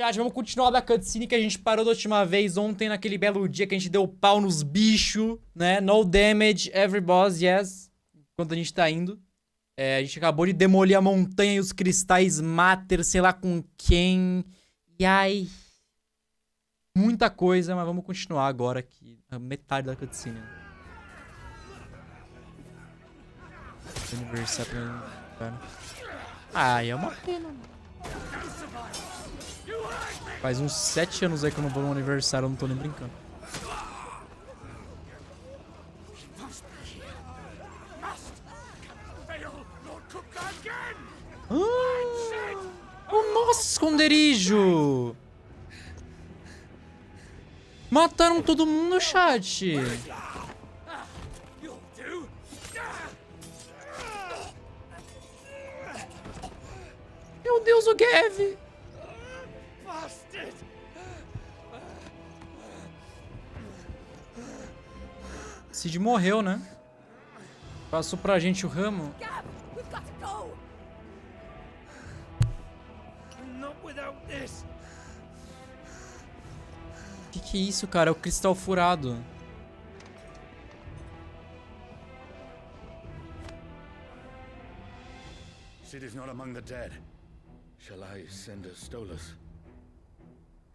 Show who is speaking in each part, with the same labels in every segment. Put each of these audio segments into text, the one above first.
Speaker 1: Chat, vamos continuar da cutscene que a gente parou da última vez ontem, naquele belo dia que a gente deu pau nos bichos, né? No damage, every boss, yes. Enquanto a gente tá indo. A gente acabou de demolir a montanha e os cristais mater, sei lá com quem. E ai... muita coisa, mas vamos continuar agora aqui. A metade da cutscene. Aniversário, cara. Ai, é uma pena, mano. Faz uns 7 anos aí que eu não vou no aniversário, eu não tô nem brincando. O nosso esconderijo! Mataram todo mundo, chat! Meu Deus, o Gav! Cid morreu, né? Passou pra gente o ramo. Que é isso, cara? É o cristal furado.
Speaker 2: Cid is not among the dead. Shall I send a Stolas?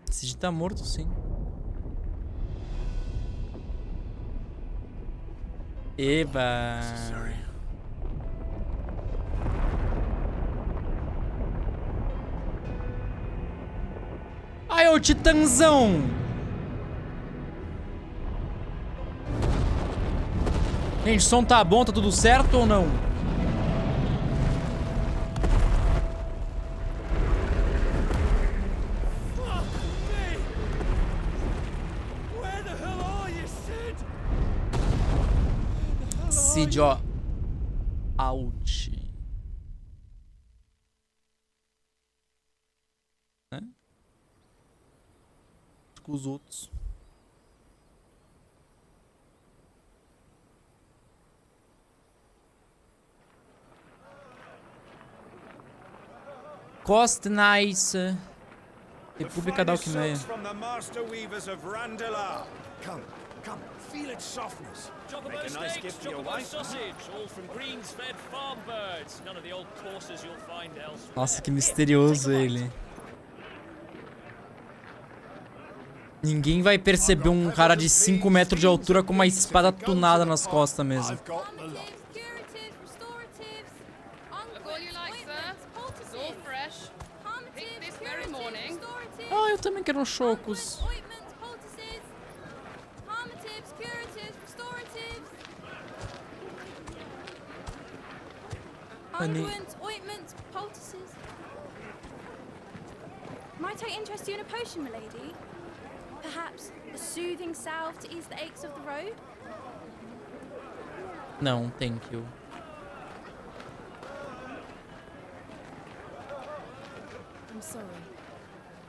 Speaker 1: Cid tá morto, sim. Eba. Ai, ô titãzão! Gente, o som tá bom? Tá tudo certo ou não? Cid, ó. Ouch. Né? Com os outros. Cost nice. República da Alquimia.
Speaker 2: Feel its softness.
Speaker 3: Chocolate steaks, chocolate sausage, all from greens-fed farm birds. None of the old courses you'll find elsewhere.
Speaker 1: Nossa, que misterioso ele. Ninguém vai perceber um cara de 5 metros de altura com uma espada tunada nas costas mesmo. Ah, eu também quero uns chocos.
Speaker 4: Unguents, ointments, poultices. Might I interest you in a potion, milady? Perhaps a soothing salve to ease the aches of the road?
Speaker 1: Não, thank you.
Speaker 4: I'm sorry.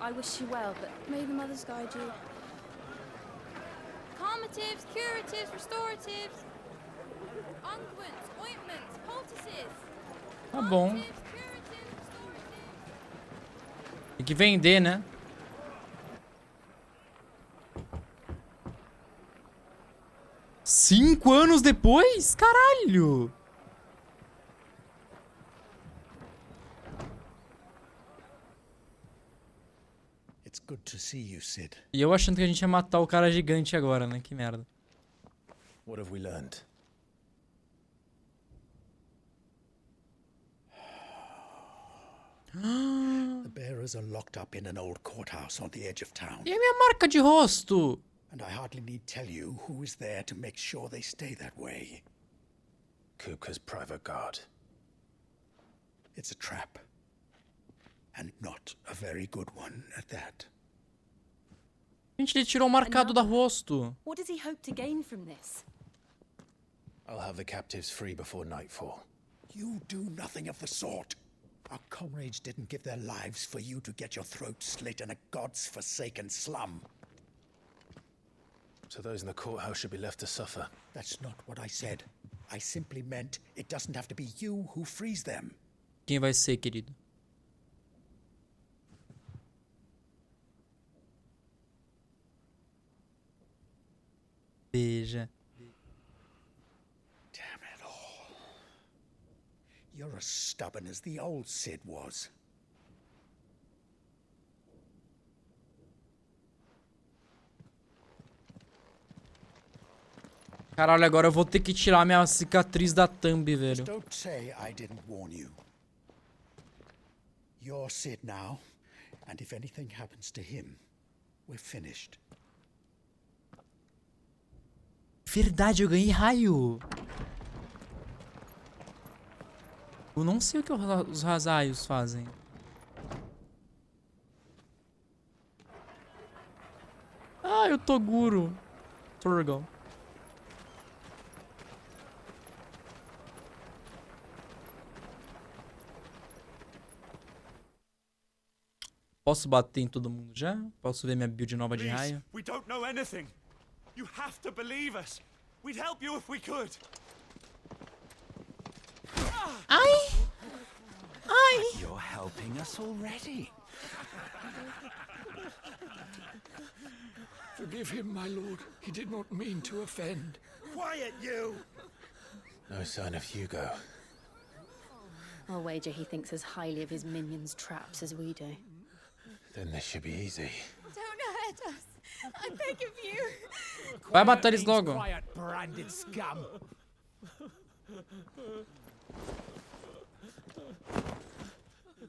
Speaker 4: I wish you well, but may the mothers guide you. Calmatives, curatives, restoratives. Unguents, ointments, poultices.
Speaker 1: Tá bom. Tem que vender, né? Cinco anos depois? Caralho!
Speaker 2: It's good to see you, Cid.
Speaker 1: E eu achando que a gente ia matar o cara gigante agora, né? Que merda.
Speaker 2: What have we learned? The bearers are locked up in an old courthouse on the edge of town.
Speaker 1: E a minha marca de rosto?
Speaker 2: And I hardly need tell you who is there to make sure they stay that way. Kupka's private guard. It's a trap. And not a very good one at that.
Speaker 1: Gente, ele tirou o marcado da rosto.
Speaker 5: What does he hope to gain from this?
Speaker 2: I'll have the captives free before nightfall. You do nothing of the sort. Our comrades didn't give their lives for you to get your throat slit in a god's forsaken slum.
Speaker 6: So those in the courthouse should be left to suffer.
Speaker 2: That's not what I said. I simply meant it doesn't have to be you who frees them.
Speaker 1: Quem vai ser, querido? Beija.
Speaker 2: Damn it all. You're as stubborn as the old Sid was.
Speaker 1: Caralho, agora eu vou ter que tirar minha cicatriz da thumb, velho.
Speaker 2: Don't say I didn't warn you. You're Sid now, and if anything happens to him, we're finished.
Speaker 1: Verdade, eu ganhei raio. Eu não sei o que os raios fazem. Ah, eu tô Guro. Turgle. Posso bater em todo mundo já? Posso ver minha build nova de raio?
Speaker 7: We don't know anything. You have to believe us. We'd help you if we could.
Speaker 1: Ai! Ai!
Speaker 2: You're helping us already.
Speaker 8: Forgive him, my lord. He did not mean to offend.
Speaker 7: Quiet, you!
Speaker 6: No sign of Hugo.
Speaker 5: I'll wager he thinks as highly of his minions' traps as we do.
Speaker 6: Then this should be easy.
Speaker 4: Don't hurt us. I beg of you.
Speaker 1: Vai matar eles logo.
Speaker 2: Quiet, branded scum.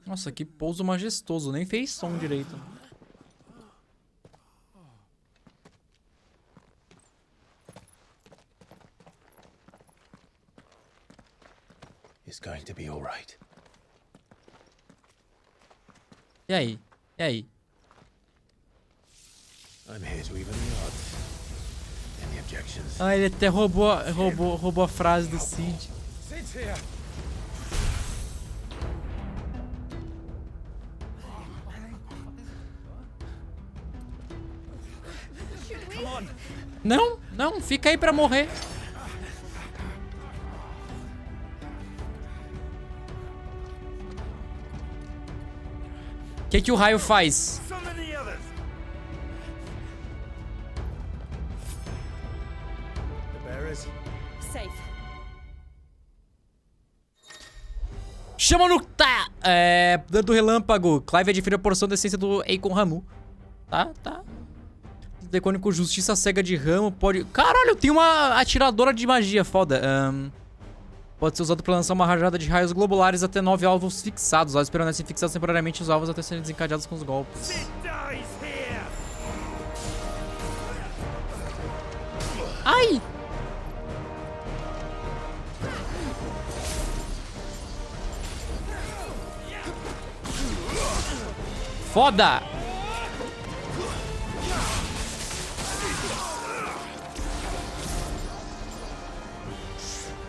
Speaker 1: Nossa, que pouso majestoso. Nem fez som direito.
Speaker 6: It's going to be all right.
Speaker 1: E aí? E aí?
Speaker 6: I'm here to even the odds. Any objections?
Speaker 1: Ah, ele até roubou a frase do Cid.
Speaker 7: Sid's here. Come on.
Speaker 1: Não, não, fica aí pra morrer. O que o raio faz?
Speaker 7: Summon the others.
Speaker 2: The bearers.
Speaker 5: Safe.
Speaker 1: Chama no tá! Poder do relâmpago. Clive adquire a porção da essência do Eikon Ramu. Tá, tá. Decônico Justiça Cega de Ramo pode... Caralho, tem uma atiradora de magia, foda. Pode ser usado para lançar uma rajada de raios globulares até 9 alvos fixados. Os alvos permanecem fixados temporariamente os alvos até serem desencadeados com os golpes.
Speaker 7: Sid dies here.
Speaker 1: Ai! Foda!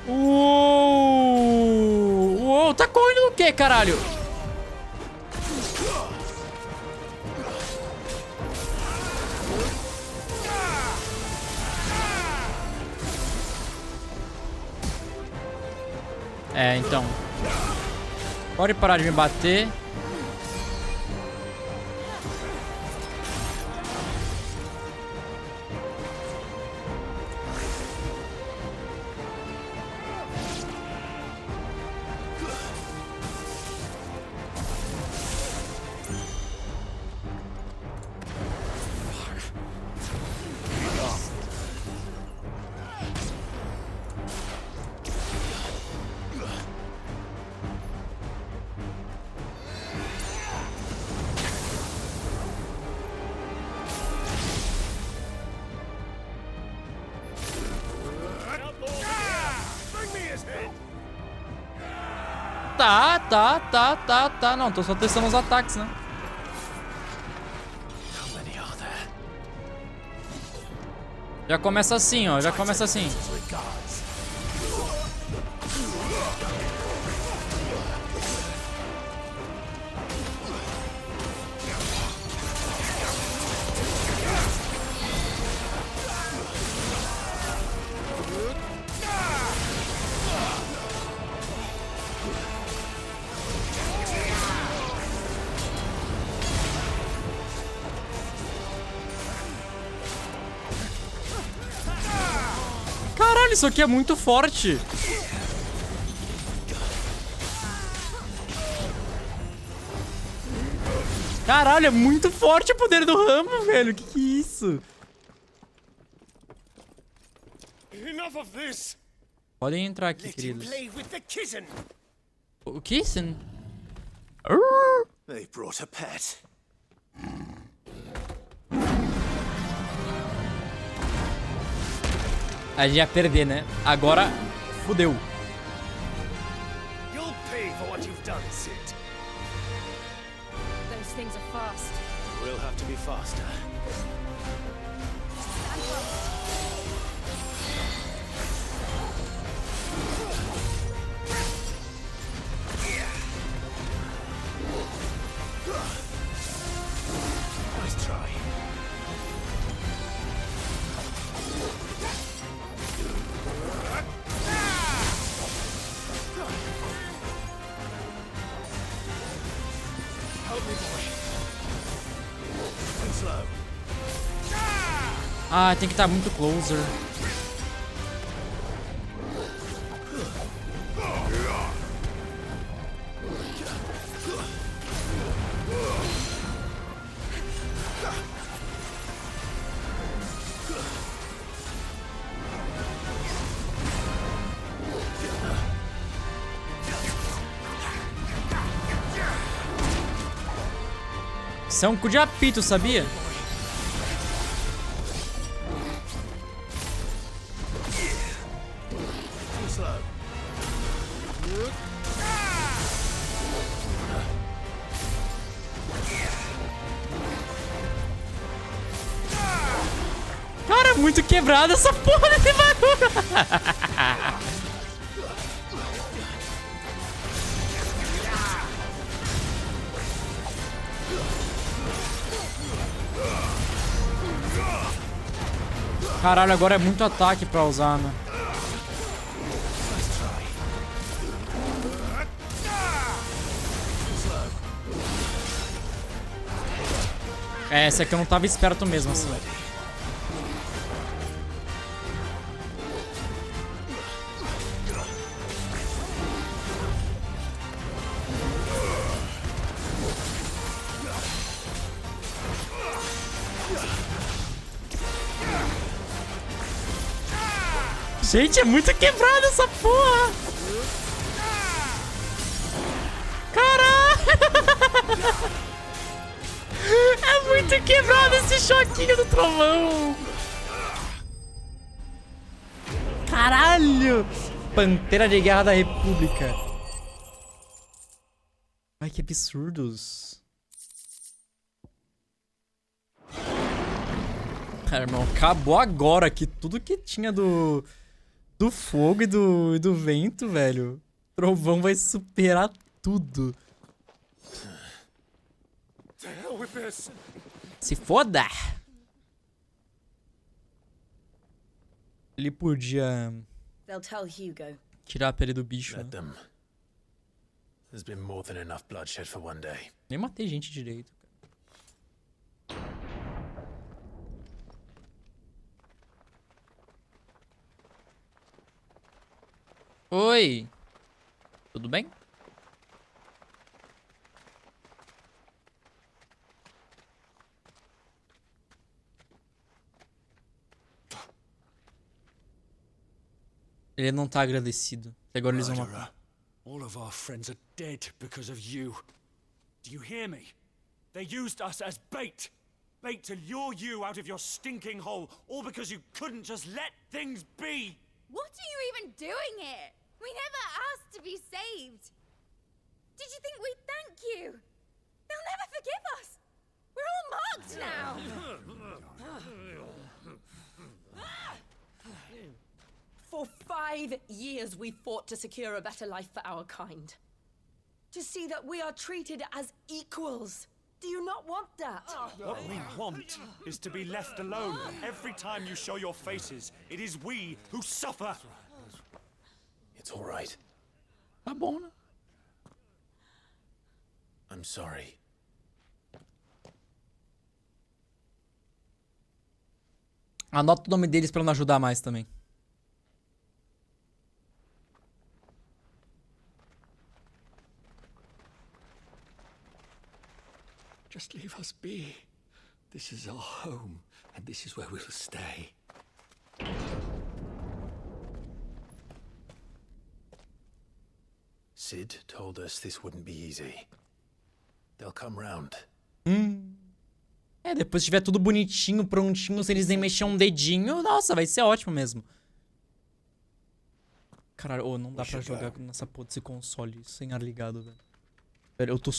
Speaker 1: Uou, tá correndo do que, caralho? Então. Pode parar de me bater. Tá. Não, tô só testando os ataques, né?
Speaker 6: How many are there?
Speaker 1: Já começa assim, ó. Já começa assim. isso aqui é muito forte. Caralho, é muito forte o poder do ramo, velho. Que é isso?
Speaker 7: Enough of this.
Speaker 1: Podem entrar aqui,
Speaker 7: Let him
Speaker 1: queridos.
Speaker 7: play with the kitten.
Speaker 1: O Kissen?
Speaker 7: They brought a pet.
Speaker 1: A gente ia perder, né? Agora, fudeu.
Speaker 7: You'll pay for what you've done, Sid.
Speaker 5: Those things are fast.
Speaker 7: We'll have to be faster. Nice try. Help me, boy. And slow.
Speaker 1: Ah, tem que estar muito closer. Isso é um cu de apito, sabia?
Speaker 7: Too slow.
Speaker 1: Cara, é muito quebrada essa porra desse bagulho. Caralho, agora é muito ataque pra usar, né? É, esse aqui eu não tava esperto mesmo, assim. Gente, é muito quebrada essa porra! Caralho! É muito quebrado esse choquinho do trovão! Caralho! Pantera de Guerra da República. Ai, que absurdos. Cara, irmão, acabou agora aqui tudo que tinha do fogo e do vento, velho. O trovão vai superar tudo.
Speaker 7: To hell with this.
Speaker 1: Se foda! Ele podia
Speaker 5: They'll tell Hugo.
Speaker 1: tirar a pele do bicho,
Speaker 6: Let
Speaker 1: né?
Speaker 6: them. There's been more than enough bloodshed for one day.
Speaker 1: Nem matei gente direito. Oi! Tudo bem? Ele não tá agradecido. Agora eles vão matar.
Speaker 7: All of our friends are dead because of you. Do you hear me? They used us as bait. Bait to lure you out of your stinking hole, all because you couldn't just let things be.
Speaker 4: What are you even doing here? We never asked to be saved. Did you think we'd thank you? They'll never forgive us. We're all marked now.
Speaker 9: For 5 years we fought to secure a better life for our kind. To see that we are treated as equals. Do you not want that?
Speaker 7: What we want is to be left alone. Every time you show your faces, it is we who suffer.
Speaker 6: It's all right.
Speaker 1: Tá bom, né?
Speaker 6: I'm sorry.
Speaker 1: Anota o nome deles pra não ajudar mais também.
Speaker 8: Leave us be. This is our home, and this is where we'll stay.
Speaker 6: Sid told us this wouldn't be easy. They'll come round.
Speaker 1: É, depois que tiver tudo bonitinho, prontinho, se eles nem mexer um dedinho, nossa, vai ser ótimo mesmo. Caralho, não dá pra jogar nessa porra desse console sem ar ligado, velho. Velho, eu tô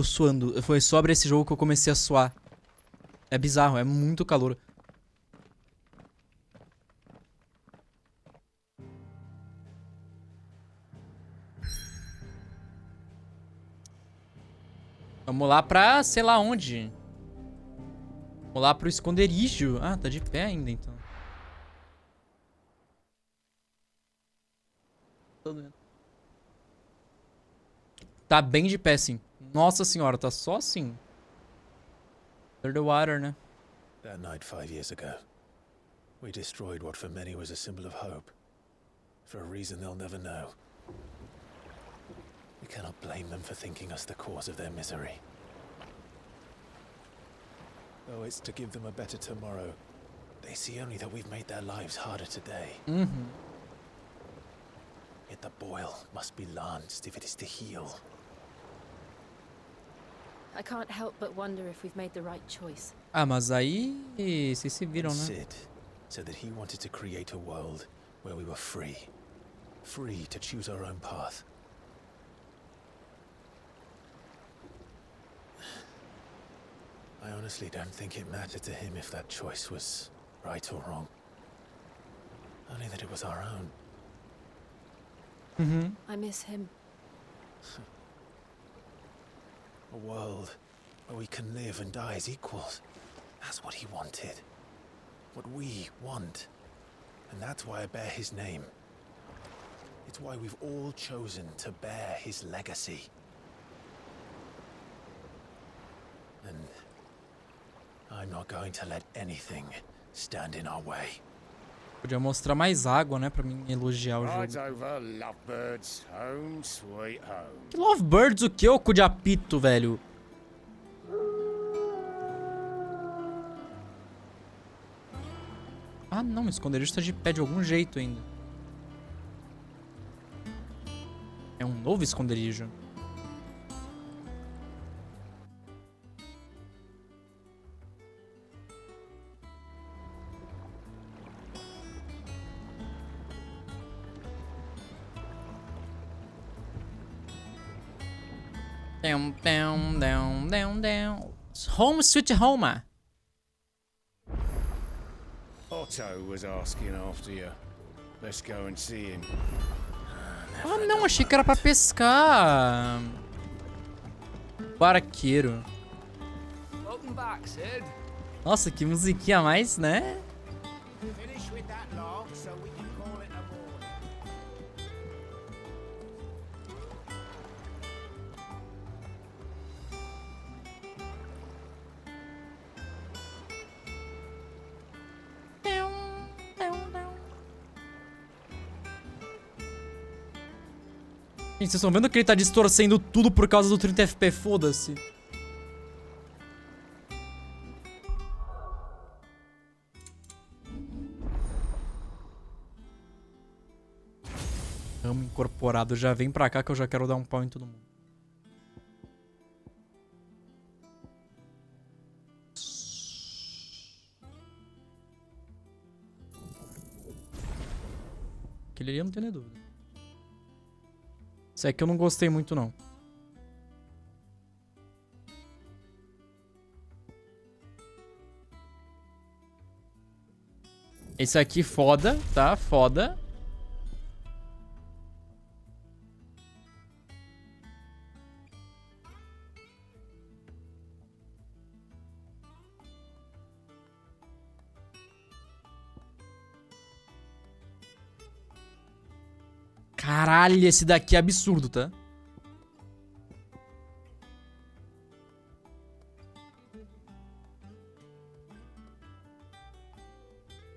Speaker 1: suando. Foi só abrir esse jogo que eu comecei a suar. É bizarro, é muito calor. Vamos lá pra sei lá onde. Vamos lá pro esconderijo. Ah, tá de pé ainda, então. Tá bem de pé, sim. Nossa senhora, tá só assim. Under the water, né?
Speaker 6: That night 5 years ago, we destroyed what for many was a symbol of hope. For a reason they'll never know. We cannot blame them for thinking us the cause of their misery. Though it's to give them a better tomorrow, they see only that we've made their lives harder today. Yet the boil must be lanced if it is to heal.
Speaker 5: I can't help but wonder if we've made the right choice.
Speaker 1: Ah, mas aí vocês se viram, né?
Speaker 6: Sid said that he wanted to create a world where we were free. Free to choose our own path. I honestly don't think it mattered to him if that choice was right or wrong. Only that it was our own.
Speaker 5: I miss him.
Speaker 6: A world where we can live and die as equals. That's what he wanted. What we want. And that's why I bear his name. It's why we've all chosen to bear his legacy. And I'm not going to let anything stand in our way.
Speaker 1: Podia mostrar mais água, né? Pra mim elogiar o
Speaker 10: Rides
Speaker 1: jogo.
Speaker 10: over lovebirds, home sweet home.
Speaker 1: Que Lovebirds o que, ô cu de apito, velho? Ah, não, o esconderijo tá de pé de algum jeito ainda. É um novo esconderijo. Down, down, down, down, down. Home sweet home.
Speaker 10: Otto was asking after you. Let's go and see him.
Speaker 1: Ah, não, achei que era pra pescar. Barqueiro.
Speaker 11: Welcome back, Sid.
Speaker 1: Nossa, que musiquinha a mais, né?
Speaker 11: Finish with that log so we can call it a morning.
Speaker 1: Gente, vocês estão vendo que ele tá distorcendo tudo por causa do 30 FP? Foda-se. Amo incorporado. Já vem pra cá que eu já quero dar um pau em todo mundo. Aquele ali eu não tenho nem dúvida. Esse aqui eu não gostei muito, não. Esse aqui foda, tá? Foda. Caralho, esse daqui é absurdo, tá?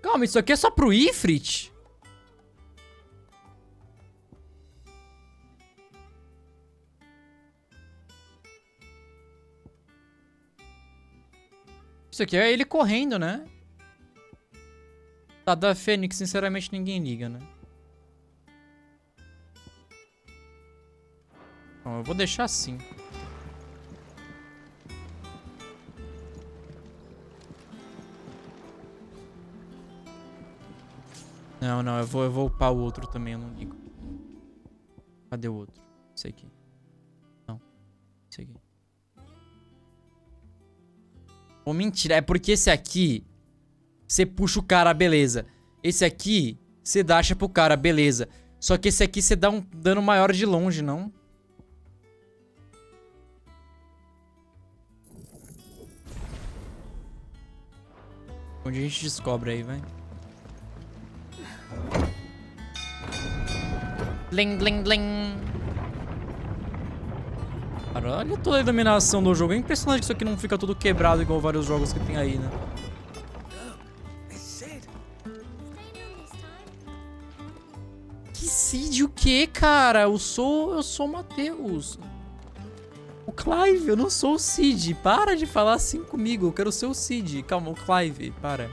Speaker 1: Calma, isso aqui é só pro Ifrit? Isso aqui é ele correndo, né? Tá, da Fênix, sinceramente, ninguém liga, né? Bom, eu vou deixar assim. Não, não, eu vou upar o outro também, eu não ligo. Cadê o outro? Esse aqui. Não. Esse aqui. Ô, mentira, é porque esse aqui... Você puxa o cara, beleza. Esse aqui, você dasha pro cara, beleza. Só que esse aqui você dá um dano maior de longe, não? Onde a gente descobre aí, vai. Bling, bling, bling. Cara, olha toda a iluminação do jogo. É impressionante que isso aqui não fica tudo quebrado igual vários jogos que tem aí, né? Que Cid o quê, cara? Eu sou o Matheus. O Clive, eu não sou o Cid. Para de falar assim comigo. Eu quero ser o Cid. Calma, o Clive, para.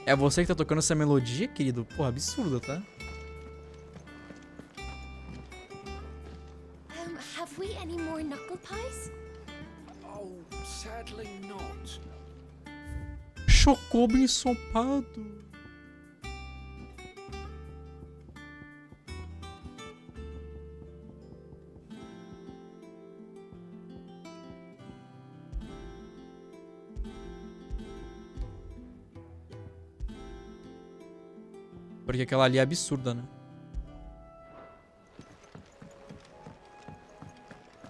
Speaker 1: É você que tá tocando essa melodia, querido? Porra, absurda, tá?
Speaker 4: Have we any more knuckle pies?
Speaker 10: Oh, sadly not.
Speaker 1: Chocobo ensopado. Porque aquela ali é absurda, né?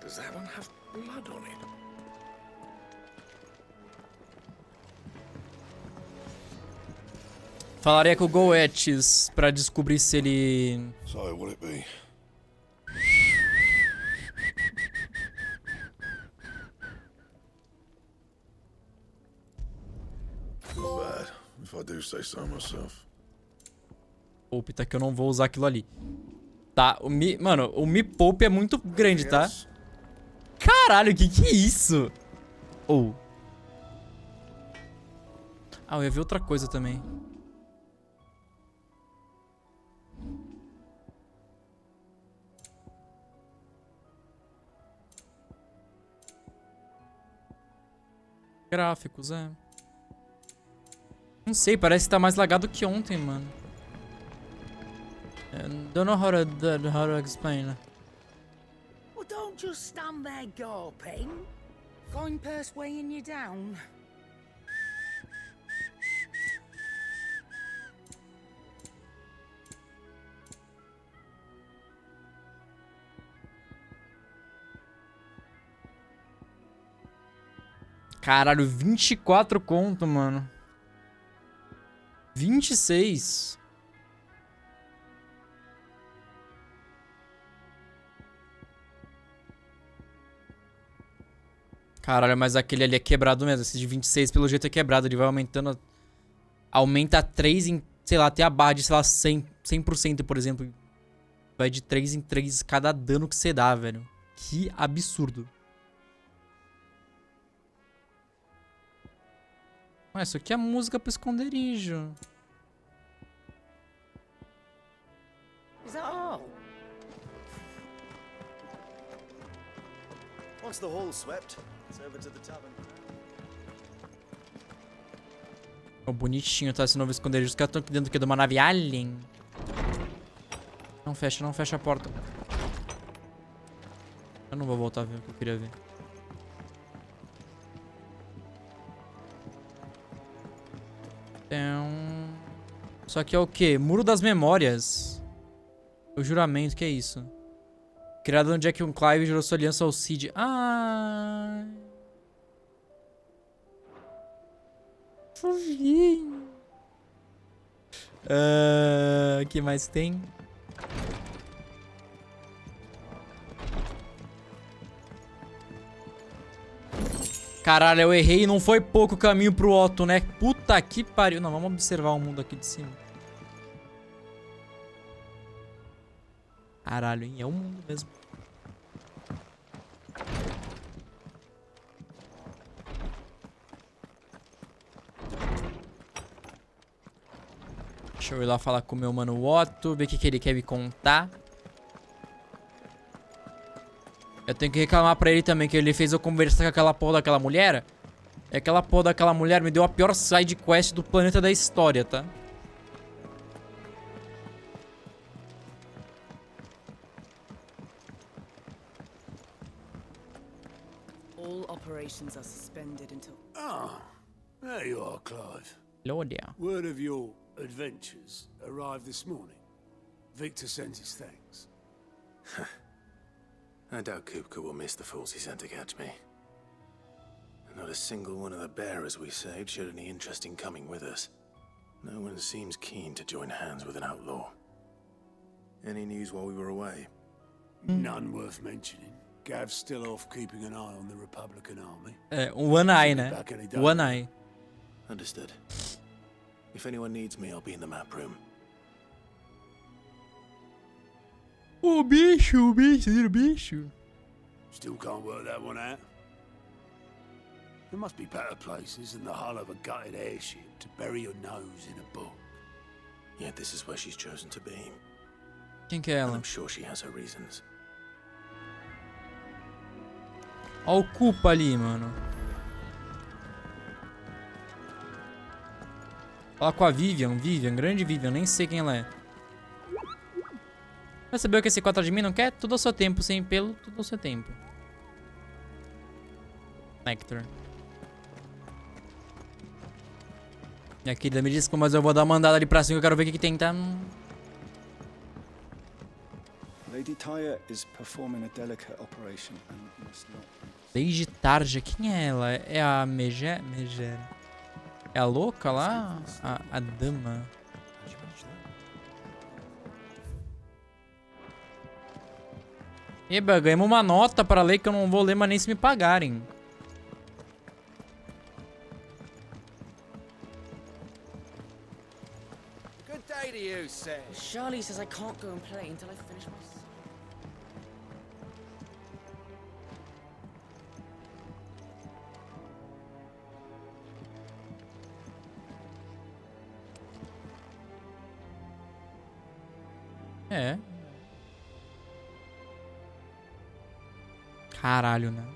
Speaker 10: Does that one have blood on it?
Speaker 1: Falaria com o Goethes pra descobrir se ele...
Speaker 10: So, will it be? Bad, if I do say so myself.
Speaker 1: Poupe, tá? Que eu não vou usar aquilo ali. Tá, mano, o Me Poupe é muito grande, tá? Caralho, que é isso? Ou... Ah, eu ia ver outra coisa também. Gráficos, é. Não sei, parece que tá mais lagado que ontem, mano. Don't know how to explain.
Speaker 11: Well, don't just stand there gawping. Coin purse weighing you down.
Speaker 1: Caralho, 24 conto, mano. 26. Caralho, mas aquele ali é quebrado mesmo. Esse de 26 pelo jeito é quebrado. Ele vai aumentando. Aumenta 3 em, sei lá, até a barra de, sei lá, 100%, por exemplo. Vai de 3 em 3 cada dano que você dá, velho. Que absurdo. Ah, isso aqui é música pro esconderijo.
Speaker 11: Is that all?
Speaker 12: Once the hall's swept, it's over to the tavern.
Speaker 1: Oh, bonitinho, tá? Esse novo esconderijo. Os caras estão aqui dentro do quê? De uma nave alien? Não fecha a porta. Eu não vou voltar a ver o que eu queria ver. Então... Isso aqui é o quê? Muro das Memórias. O juramento, que é isso? Criado onde é que um Clive jurou sua aliança ao Cid. Ah... Fofinho. O que mais tem? Caralho, eu errei e não foi pouco o caminho pro Otto, né? Puta que pariu. Não, vamos observar o mundo aqui de cima. Caralho, hein? É o mundo mesmo. Deixa eu ir lá falar com o meu mano Otto, ver o que ele quer me contar. Eu tenho que reclamar pra ele também que ele fez eu conversar com aquela porra daquela mulher. E aquela porra daquela mulher me deu a pior side quest do planeta da história, tá?
Speaker 13: All operations are suspended until...
Speaker 14: Ah, there you are, Clive.
Speaker 1: Hello there.
Speaker 14: Word of your adventures arrived this morning. Victor sends his thanks.
Speaker 6: I doubt Kupka will miss the fools he sent to catch me. Not a single one of the bearers we saved showed any interest in coming with us. No one seems keen to join hands with an outlaw. Any news while we were away?
Speaker 14: None worth mentioning. Gav's still off keeping an eye on the Republican army.
Speaker 1: One eye, né? One eye.
Speaker 6: Understood. If anyone needs me, I'll be in the map room.
Speaker 1: O bicho, o bicho.
Speaker 14: Still can't work that one out. There must be better places than the hull of a gutted airship to bury your nose in a book.
Speaker 6: Yet this is where she's chosen to be.
Speaker 1: Quem que é ela?
Speaker 6: I'm sure she has her reasons.
Speaker 1: Ó o culpa ali, mano. Fala com a Vivian, grande Vivian, nem sei quem ela é. Vai saber o que esse 4 de mim não quer? Tudo ao seu tempo, sem pelo, tudo ao seu tempo. Nectar. E aqui me disse, mas eu vou dar uma andada ali pra cima que eu quero ver o que tem, tá?
Speaker 12: Lady Tyre is performing a delicate operation and must not...
Speaker 1: Desde tarde, quem é ela? É a Megera? É a louca lá? A dama. Eba, ganhamos uma nota para ler que eu não vou ler, mas nem se me pagarem.
Speaker 10: Good day to you, sir.
Speaker 13: Charlie says I can't go and play until I finish my...
Speaker 1: É. Caralho, né?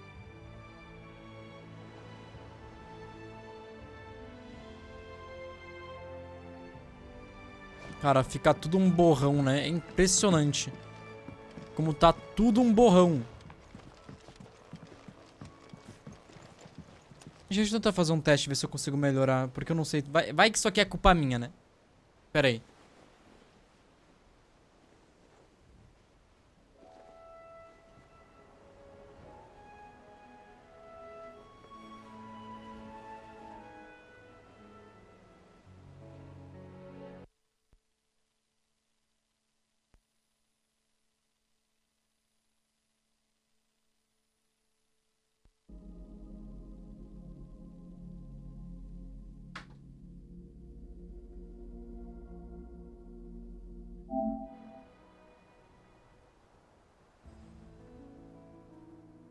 Speaker 1: Cara, fica tudo um borrão, né? É impressionante. Como tá tudo um borrão. Deixa eu tentar fazer um teste, ver se eu consigo melhorar. Porque eu não sei. Vai que isso aqui é culpa minha, né? Pera aí.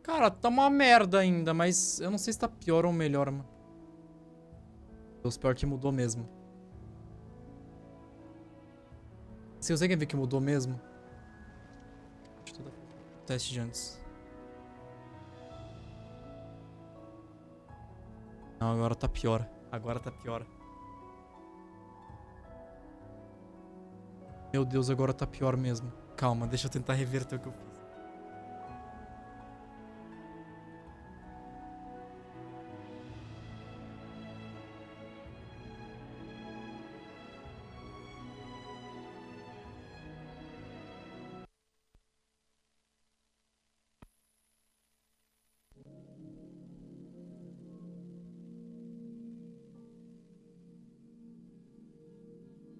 Speaker 1: Cara, tá uma merda ainda, mas eu não sei se tá pior ou melhor, mano. Deus, pior que mudou mesmo. Se você quer ver que mudou mesmo. Deixa eu dar o teste de antes. Não, agora tá pior. Agora tá pior. Meu Deus, agora tá pior mesmo. Calma, deixa eu tentar reverter o que eu fiz.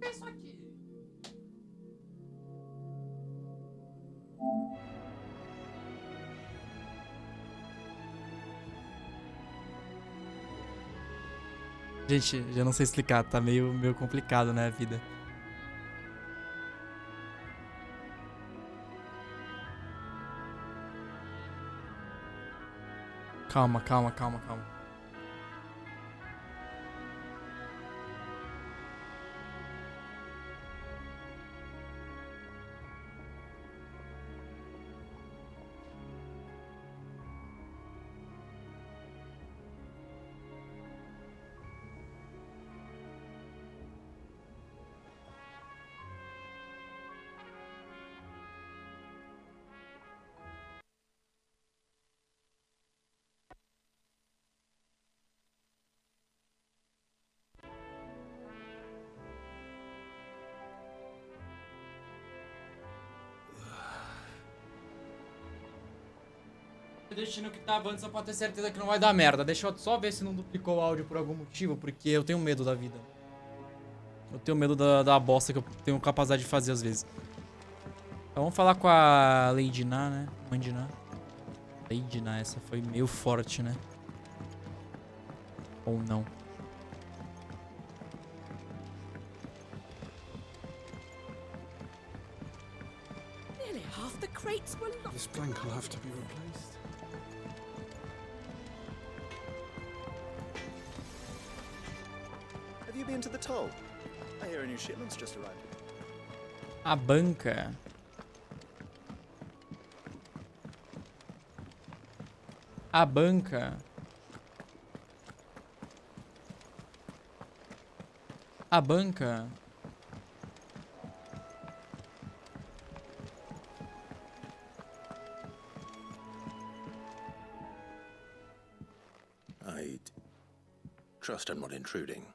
Speaker 1: Isso aqui. Gente, já não sei explicar, tá meio complicado, né, a vida. Calma, calma, calma, calma. Deixando o que tava antes só pra ter certeza que não vai dar merda. Deixa eu só ver se não duplicou o áudio por algum motivo, porque eu tenho medo da vida. Eu tenho medo da bosta que eu tenho capacidade de fazer às vezes. Então vamos falar com a Lady Na, né? Mãe de Na. Lady Na, essa foi meio forte, né? Ou não.
Speaker 9: Nearly half the crates were lost.
Speaker 14: This plank will have to be replaced.
Speaker 12: Have you been to the toll? I hear a new shipment's just arrived.
Speaker 1: A banca. A banca. A banca.
Speaker 6: I'd trust I'm not intruding.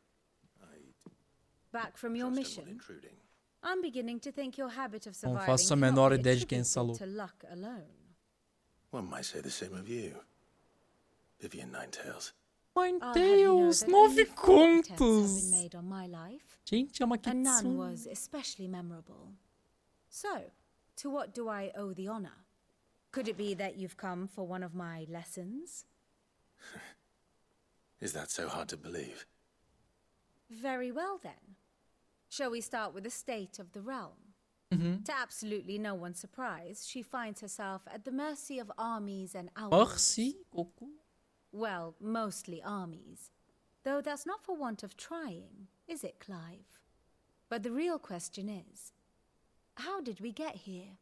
Speaker 15: Back from your mission? I'm beginning to think your habit of
Speaker 1: Não
Speaker 15: surviving
Speaker 1: faço a
Speaker 15: cannot
Speaker 1: menor
Speaker 15: be
Speaker 1: ideia de quem é
Speaker 15: attributed
Speaker 1: essa louca.
Speaker 15: to luck alone.
Speaker 6: One might say the same of you, Vivian Ninetails.
Speaker 1: Nine
Speaker 15: I'll have you know
Speaker 1: Tails,
Speaker 15: that
Speaker 1: 9
Speaker 15: only 4 attempts have been
Speaker 1: contos.
Speaker 15: made on my life,
Speaker 1: Gente, é uma
Speaker 15: and none
Speaker 1: kitsune.
Speaker 15: was especially memorable. So, to what do I owe the honor? Could it be that you've come for one of my lessons?
Speaker 6: Is that so hard to believe?
Speaker 15: Very well then. Shall we start with the state of the realm?
Speaker 1: Mhm.
Speaker 15: To absolutely no one's surprise, she finds herself at the mercy of armies and outlaws.
Speaker 1: Mercy, Goku.
Speaker 15: Well, mostly armies. Though that's not for want of trying, is it, Clive? But the real question is, how did we get here?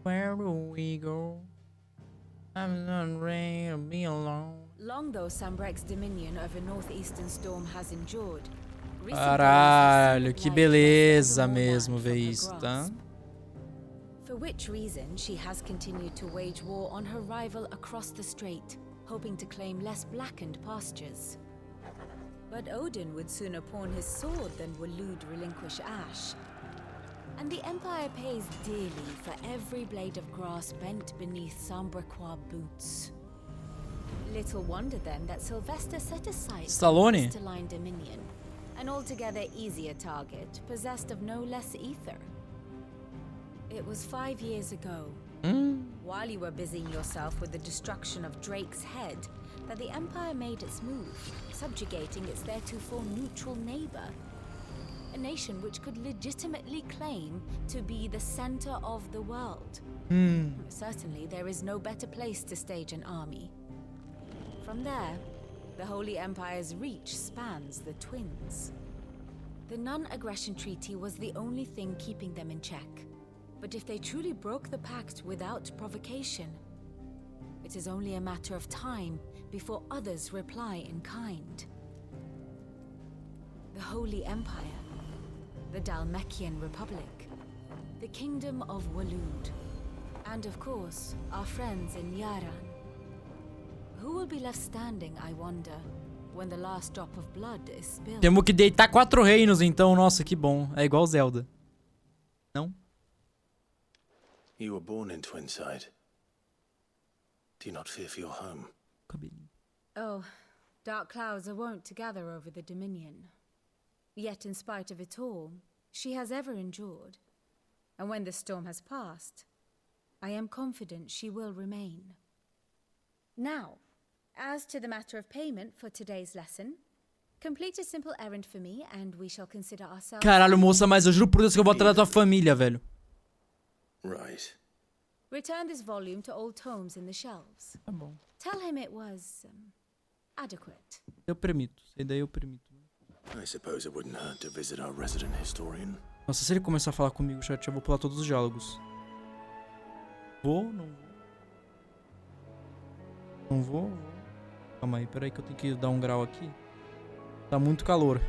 Speaker 1: Where do we go? I'm not ready to be alone.
Speaker 15: Long though Sambrek's dominion over northeastern Storm has endured,
Speaker 1: Caralho, que beleza mesmo ver isso, tá?
Speaker 15: for which reason she has continued to wage war on her rival across the strait, hoping to claim less blackened pastures. But Odin would sooner pawn his sword than Waloed relinquish Ash. And the Empire pays dearly for every blade of grass bent beneath Sambrequois boots. Little wonder then that Sylvester set aside
Speaker 1: Stallone?
Speaker 15: crystalline dominion, an altogether easier target, possessed of no less ether. It was 5 years ago, while you were busying yourself with the destruction of Drake's head, that the Empire made its move, subjugating its theretofore neutral neighbor. A nation which could legitimately claim to be the center of the world. Certainly, there is no better place to stage an army. From there, the Holy Empire's reach spans the Twins. The non-aggression treaty was the only thing keeping them in check. But if they truly broke the pact without provocation, it is only a matter of time before others reply in kind. The Holy Empire, the Dalmekian Republic, the Kingdom of Waloed, and of course, our friends in Yaran. Who will be left standing, I wonder, when the last drop of blood is spilled?
Speaker 1: Temos que deitar 4 reinos então, nossa, que bom. É igual Zelda. Não?
Speaker 6: You were born in Twinside. Do you not fear for your home?
Speaker 15: Oh, dark clouds are wont to gather over the Dominion. Yet in spite of it all, she has ever endured. And when the storm has passed, I am confident she will remain. Now, as to the matter of payment for today's lesson, complete a simple errand for me and we shall consider ourselves...
Speaker 1: Caralho, moça, mas eu juro por Deus que eu vou atrás da tua família, velho.
Speaker 6: Right.
Speaker 15: Return this volume to old tomes in the shelves.
Speaker 1: Tá bom.
Speaker 15: Tell him it was adequate.
Speaker 1: Eu permito. Isso daí eu permito.
Speaker 6: I suppose it wouldn't hurt to visit our resident historian.
Speaker 1: Nossa, se ele começar a falar comigo, chat, eu vou pular todos os diálogos. Vou? Não vou? Não vou? Vou. Calma aí, peraí que eu tenho que dar um grau aqui. Tá muito calor.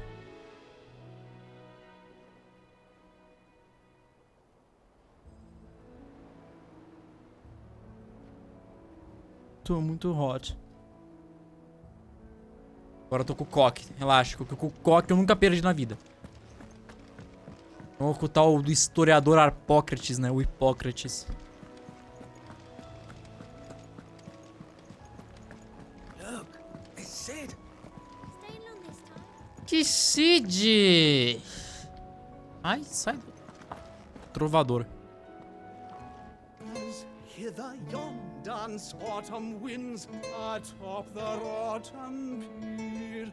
Speaker 1: Tô muito hot. Agora eu tô com o coque. Relaxa, com o coque eu nunca perdi na vida. Vamos ocultar o do historiador Harpócrates, né? O Hipócrates.
Speaker 14: Look, it's Sid.
Speaker 1: Que Sid! Ai, sai do... Trovador.
Speaker 16: As hither yon dance autumn winds atop the rotten pier.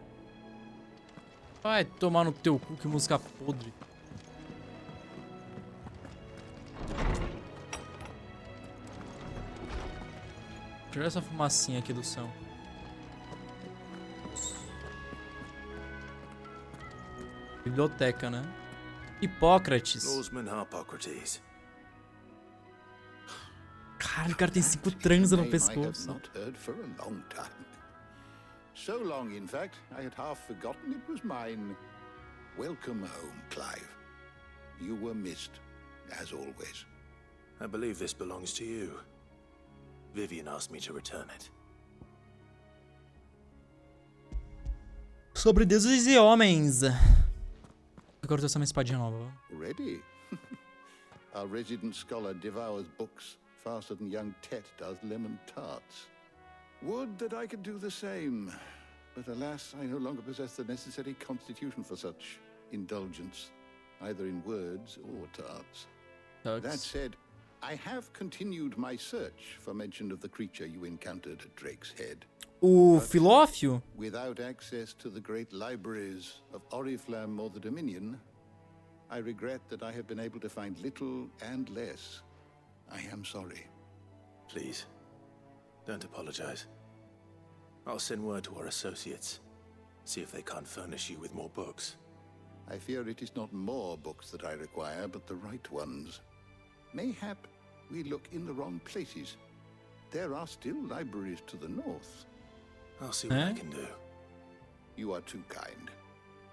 Speaker 1: Vai tomar no teu cu, que música podre. Tira essa fumacinha aqui do céu. Biblioteca, né? Hipócrates.
Speaker 6: Lawsman Harpocrates.
Speaker 1: Caralho, o cara tem 5 tranças no
Speaker 2: Name I have
Speaker 1: pescoço.
Speaker 2: not heard for a long time. So long, in fact, I had half forgotten it was mine. Welcome home, Clive. You were missed, as always.
Speaker 6: I believe this belongs to you. Vivian asked me to return it.
Speaker 1: Sobre deuses e homens. Eu quero ter essa minha espadinha nova.
Speaker 2: Ready? Our resident scholar devours books faster than young Tet does lemon tarts. Would that I could do the same. But alas, I no longer possess the necessary constitution for such indulgence, either in words or tarts. That said, I have continued my search for mention of the creature you encountered at Drake's Head.
Speaker 1: O Filófio?
Speaker 2: Without access to the great libraries of Oriflamme or the Dominion, I regret that I have been able to find little and less. I am sorry.
Speaker 6: Please, don't apologize. I'll send word to our associates. See if they can't furnish you with more books.
Speaker 2: I fear it is not more books that I require, but the right ones. Mayhap we look in the wrong places. There are still libraries to the north.
Speaker 6: I'll see what I can do.
Speaker 2: You are too kind.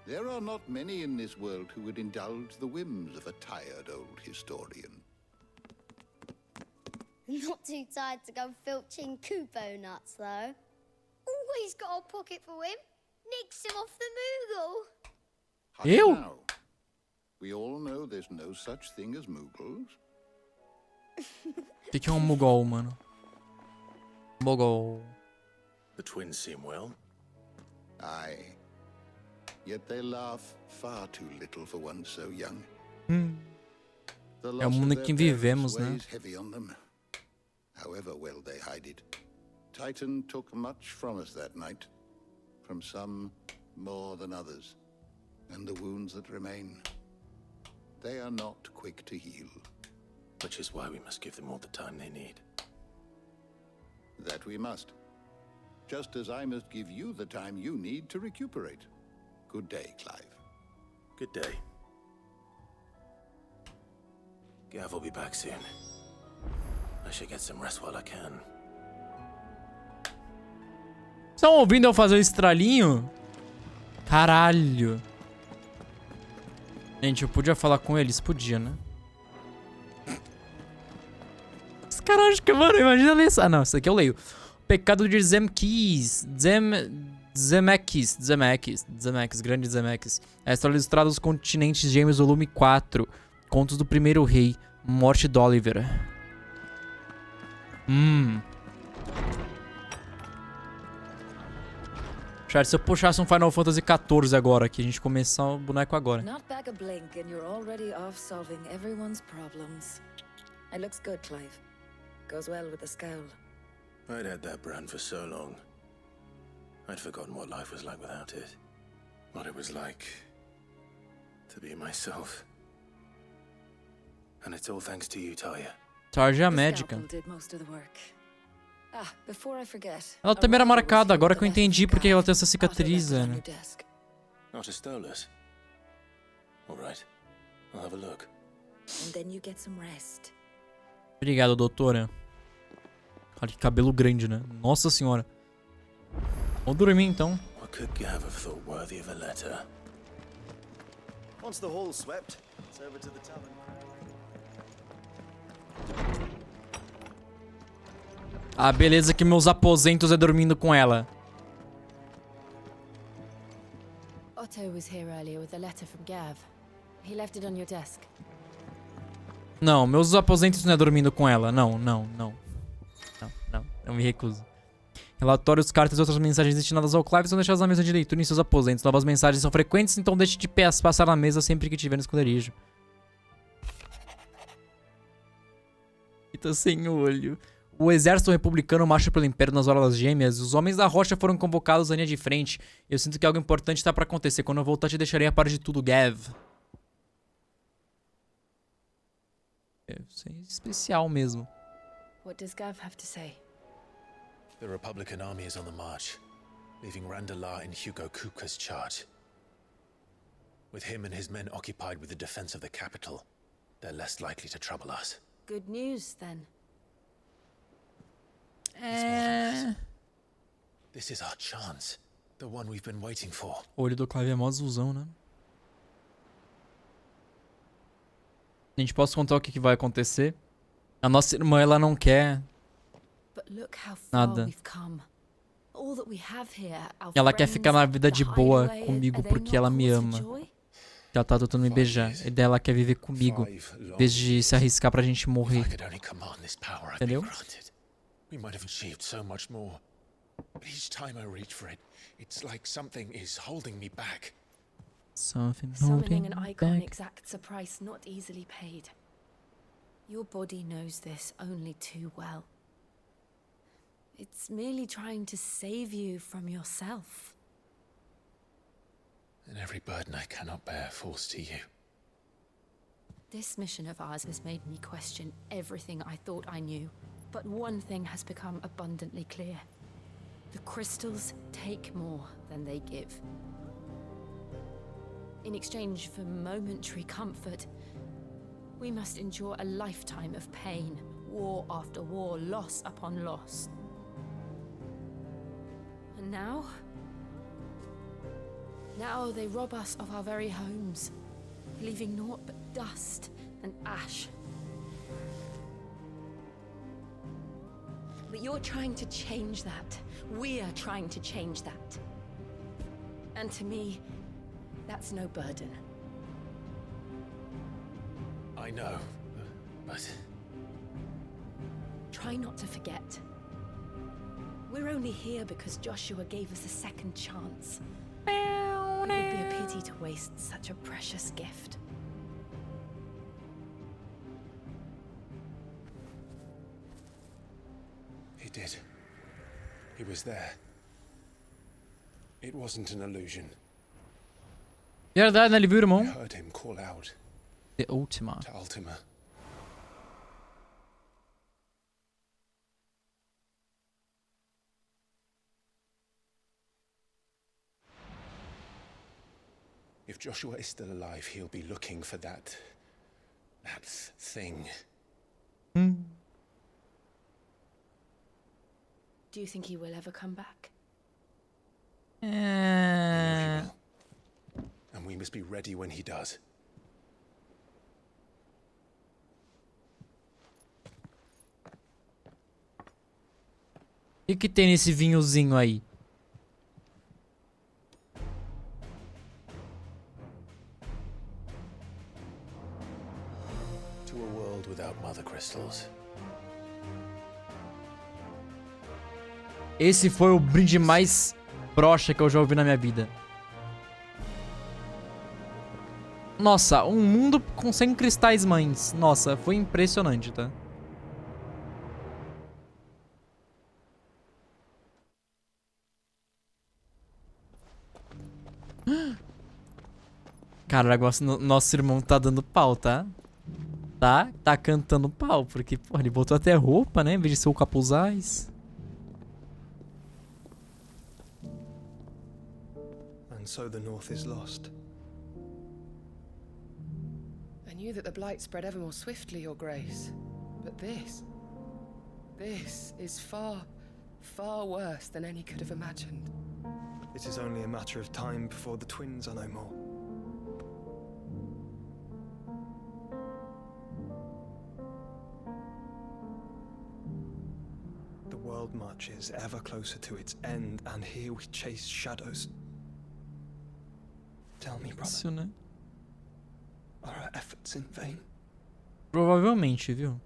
Speaker 2: There are not many in this world who would indulge the whims of a tired old historian.
Speaker 17: Not too tired to go filching Kupo nuts, though. Always got a pocket for him. Nicks him off the Moogle.
Speaker 2: Hush now. We all know there's no such thing as Moogles.
Speaker 1: O que é um Mogol, mano? Mogol.
Speaker 6: The twins seem well.
Speaker 2: Aye. Yet they laugh far too little for one so young.
Speaker 1: É o mundo em que vivemos, né?
Speaker 2: Weighs heavy on them. However well they hide it. Titan took much from us that night. From some more than others. And the wounds that remain, they are not quick to heal.
Speaker 6: Which is why we must give them all the time they need.
Speaker 2: That we must. Just as I must give you the time you need to recuperate. Good day, Clive.
Speaker 6: Good day. Gav will be back soon. I should get some rest while I can.
Speaker 1: Estão ouvindo eu fazer o estralinho? Caralho. Gente, eu podia falar com eles? Podia, né? Os caras acham que, mano, imagina ler isso. Ah, não, isso aqui eu leio. Pecado de Zemekis. Zemekis, grande Zemekis. A história ilustrada dos continentes gêmeos, volume 4. Contos do primeiro rei. Morte de Oliver. Chat, se eu puxasse um Final Fantasy XIV agora, aqui, a gente começar o boneco agora.
Speaker 18: Not back a blink and you're already off solving everyone's problems. It looks good, Clive. Goes well with the scowl.
Speaker 6: I'd had that brand for so long. I'd forgotten what life was like without it. What it was like to be myself. And it's all thanks to you, Talia.
Speaker 1: Tarja médica.
Speaker 18: Did most of the work. Ah, before I forget.
Speaker 1: Ela também era marcada, agora que eu entendi porque ela tem essa cicatriz, né?
Speaker 6: Not a Stolas. All right. I'll have a look.
Speaker 18: And then you get some rest.
Speaker 1: Obrigado, doutora. Olha que cabelo grande, né? Nossa senhora. Vamos dormir então.
Speaker 6: What could Gav have thought worthy of a letter?
Speaker 19: Once the hall's swept, it's over to the tavern.
Speaker 1: Ah, beleza que meus aposentos é dormindo com ela.
Speaker 5: Otto was here earlier with a letter from Gav. He left it on your desk.
Speaker 1: Não, meus aposentos não é dormindo com ela. Não. Eu me recuso. Relatórios, cartas e outras mensagens destinadas ao Clive são deixadas na mesa de leitura em seus aposentos. Novas mensagens são frequentes, então deixe de passar na mesa sempre que tiver no esconderijo. E tá sem olho. O exército republicano marcha pelo Império nas horas gêmeas. Os homens da rocha foram convocados à linha de frente. Eu sinto que algo importante está pra acontecer. Quando eu voltar, te deixarei a par de tudo, Gav. É especial mesmo.
Speaker 5: What does Gav have to say?
Speaker 6: The Republican army is on the march, leaving Randalar in Hugo Kuka's charge. With him and his men occupied with the defense of the capital, they're less likely to trouble us.
Speaker 5: Good news, then.
Speaker 6: This is our chance. The one we've been waiting for.
Speaker 1: O olho do Clive é mó azulzão, né? A gente pode contar o que vai acontecer? A nossa irmã, ela não quer nada. Ela quer ficar na vida de boa comigo porque ela me ama. Ela tá tentando me beijar. E daí ela quer viver comigo, em vez de se arriscar pra gente morrer. Entendeu?
Speaker 6: We might have achieved so much more. But each time I reach for it, it's like something is holding me back.
Speaker 5: Summoning an icon exacts a price not easily paid. Your body knows this only too well. It's merely trying to save you from yourself.
Speaker 6: And every burden I cannot bear falls to you.
Speaker 5: This mission of ours has made me question everything I thought I knew. But one thing has become abundantly clear. The crystals take more than they give. In exchange for momentary comfort, we must endure a lifetime of pain, war after war, loss upon loss. And now they rob us of our very homes, leaving naught but dust and ash. But you're trying to change that. We're trying to change that. And to me, that's no burden.
Speaker 6: I know, but...
Speaker 5: Try not to forget. We're only here because Joshua gave us a second chance. It would be a pity to waste such a precious gift.
Speaker 6: He did. He was there. It wasn't an illusion.
Speaker 1: Verdade, né? Ele viu o irmão.
Speaker 6: I heard him call out.
Speaker 1: The Ultima.
Speaker 6: To Ultima. If Joshua is still alive, he'll be looking for that thing.
Speaker 5: Do you think he will ever come back?
Speaker 6: And we must be ready when he does.
Speaker 1: O que tem nesse vinhozinho aí?
Speaker 6: To a world without mother crystals.
Speaker 1: Esse foi o brinde mais broxa que eu já ouvi na minha vida. Nossa, um mundo com 100 cristais mães. Nossa, foi impressionante, tá? Cara, agora nosso irmão tá dando pau, tá? Tá cantando pau, porque, pô, ele botou até roupa, né? Em vez de ser o capuzais.
Speaker 12: And so the North is lost.
Speaker 20: I knew that the Blight spread ever more swiftly, Your Grace. But this is far, far worse than any could have imagined.
Speaker 12: It is only a matter of time before the twins are no more. The world marches ever closer to its end, and here we chase shadows. Tell me, brother.
Speaker 1: Isso, né?
Speaker 12: Are our efforts in vain?
Speaker 1: Provavelmente, viu?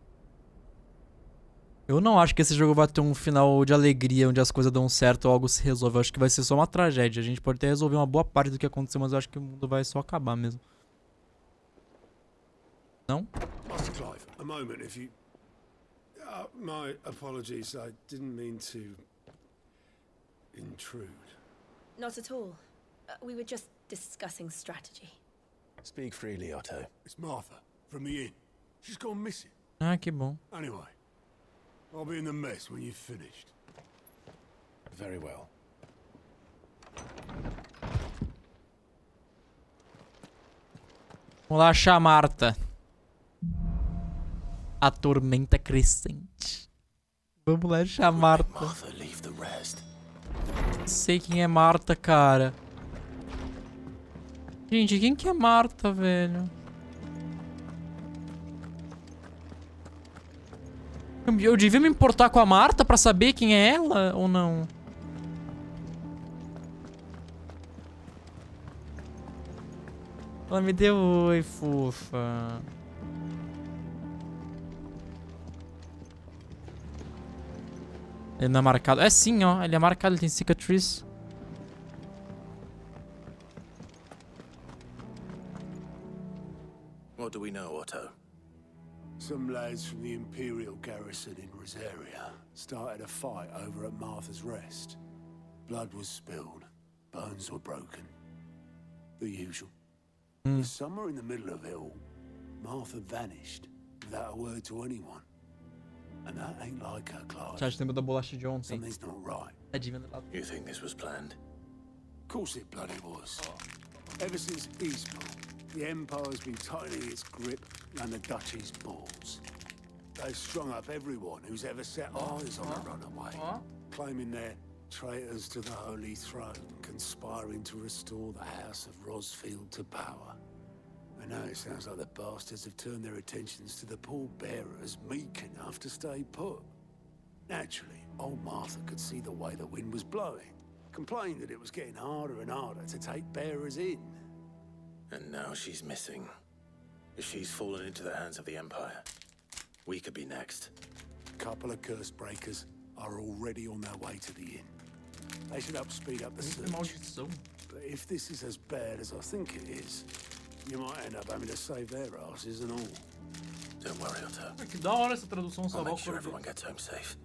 Speaker 1: Eu não acho que esse jogo vai ter um final de alegria, onde as coisas dão certo ou algo se resolve. Eu acho que vai ser só uma tragédia. A gente pode até resolver uma boa parte do que aconteceu, mas eu acho que o mundo vai só acabar mesmo. Não?
Speaker 14: Master Clive, a moment, if you... my apologies, I didn't mean to... intrude.
Speaker 9: Not at all. We were just discussing strategy.
Speaker 6: Speak freely, Otto.
Speaker 14: It's Martha, from the inn. She's gone missing.
Speaker 1: Ah, que bom.
Speaker 14: Anyway, I'll be in the mess when you've finished.
Speaker 6: Very well.
Speaker 1: Vamos lá achar a Marta. A tormenta crescente. Vamos lá achar a Marta. Não sei quem é Marta, cara. Gente, quem que é Marta, velho? Eu devia me importar com a Marta pra saber quem é ela ou não? Ela me deu oi, fofa. Ele não é marcado. É sim, ó. Ele é marcado, ele tem cicatriz.
Speaker 6: What do we know, Otto?
Speaker 14: Some lads from the Imperial garrison in Rosaria started a fight over at Martha's Rest. Blood was spilled, bones were broken. The usual. But somewhere in the middle of it all, Martha vanished without a word to anyone. And that ain't like her, Clive.
Speaker 1: Já lembra da bolacha de ontem.
Speaker 14: Something's not right.
Speaker 6: You think this was planned?
Speaker 14: Of course it bloody was. Ever since Eastport, the Empire's been tightening its grip around the Duchy's balls. They've strung up everyone who's ever set eyes on a runaway, claiming they're traitors to the Holy Throne, conspiring to restore the House of Rosfield to power. And now it sounds like the bastards have turned their attentions to the pallbearers meek enough to stay put. Naturally, old Martha could see the way the wind was blowing, complained that it was getting harder and harder to take bearers in.
Speaker 6: And now she's missing. If she's fallen into the hands of the Empire, we could be next.
Speaker 14: A couple of curse breakers are already on their way to the inn. They should speed up the search. But if this is as bad as I think it is, you might end up having to save their asses and all.
Speaker 6: Don't worry, Otto.
Speaker 1: Que da hora essa tradução,
Speaker 6: I'll make sure everyone gets home safe.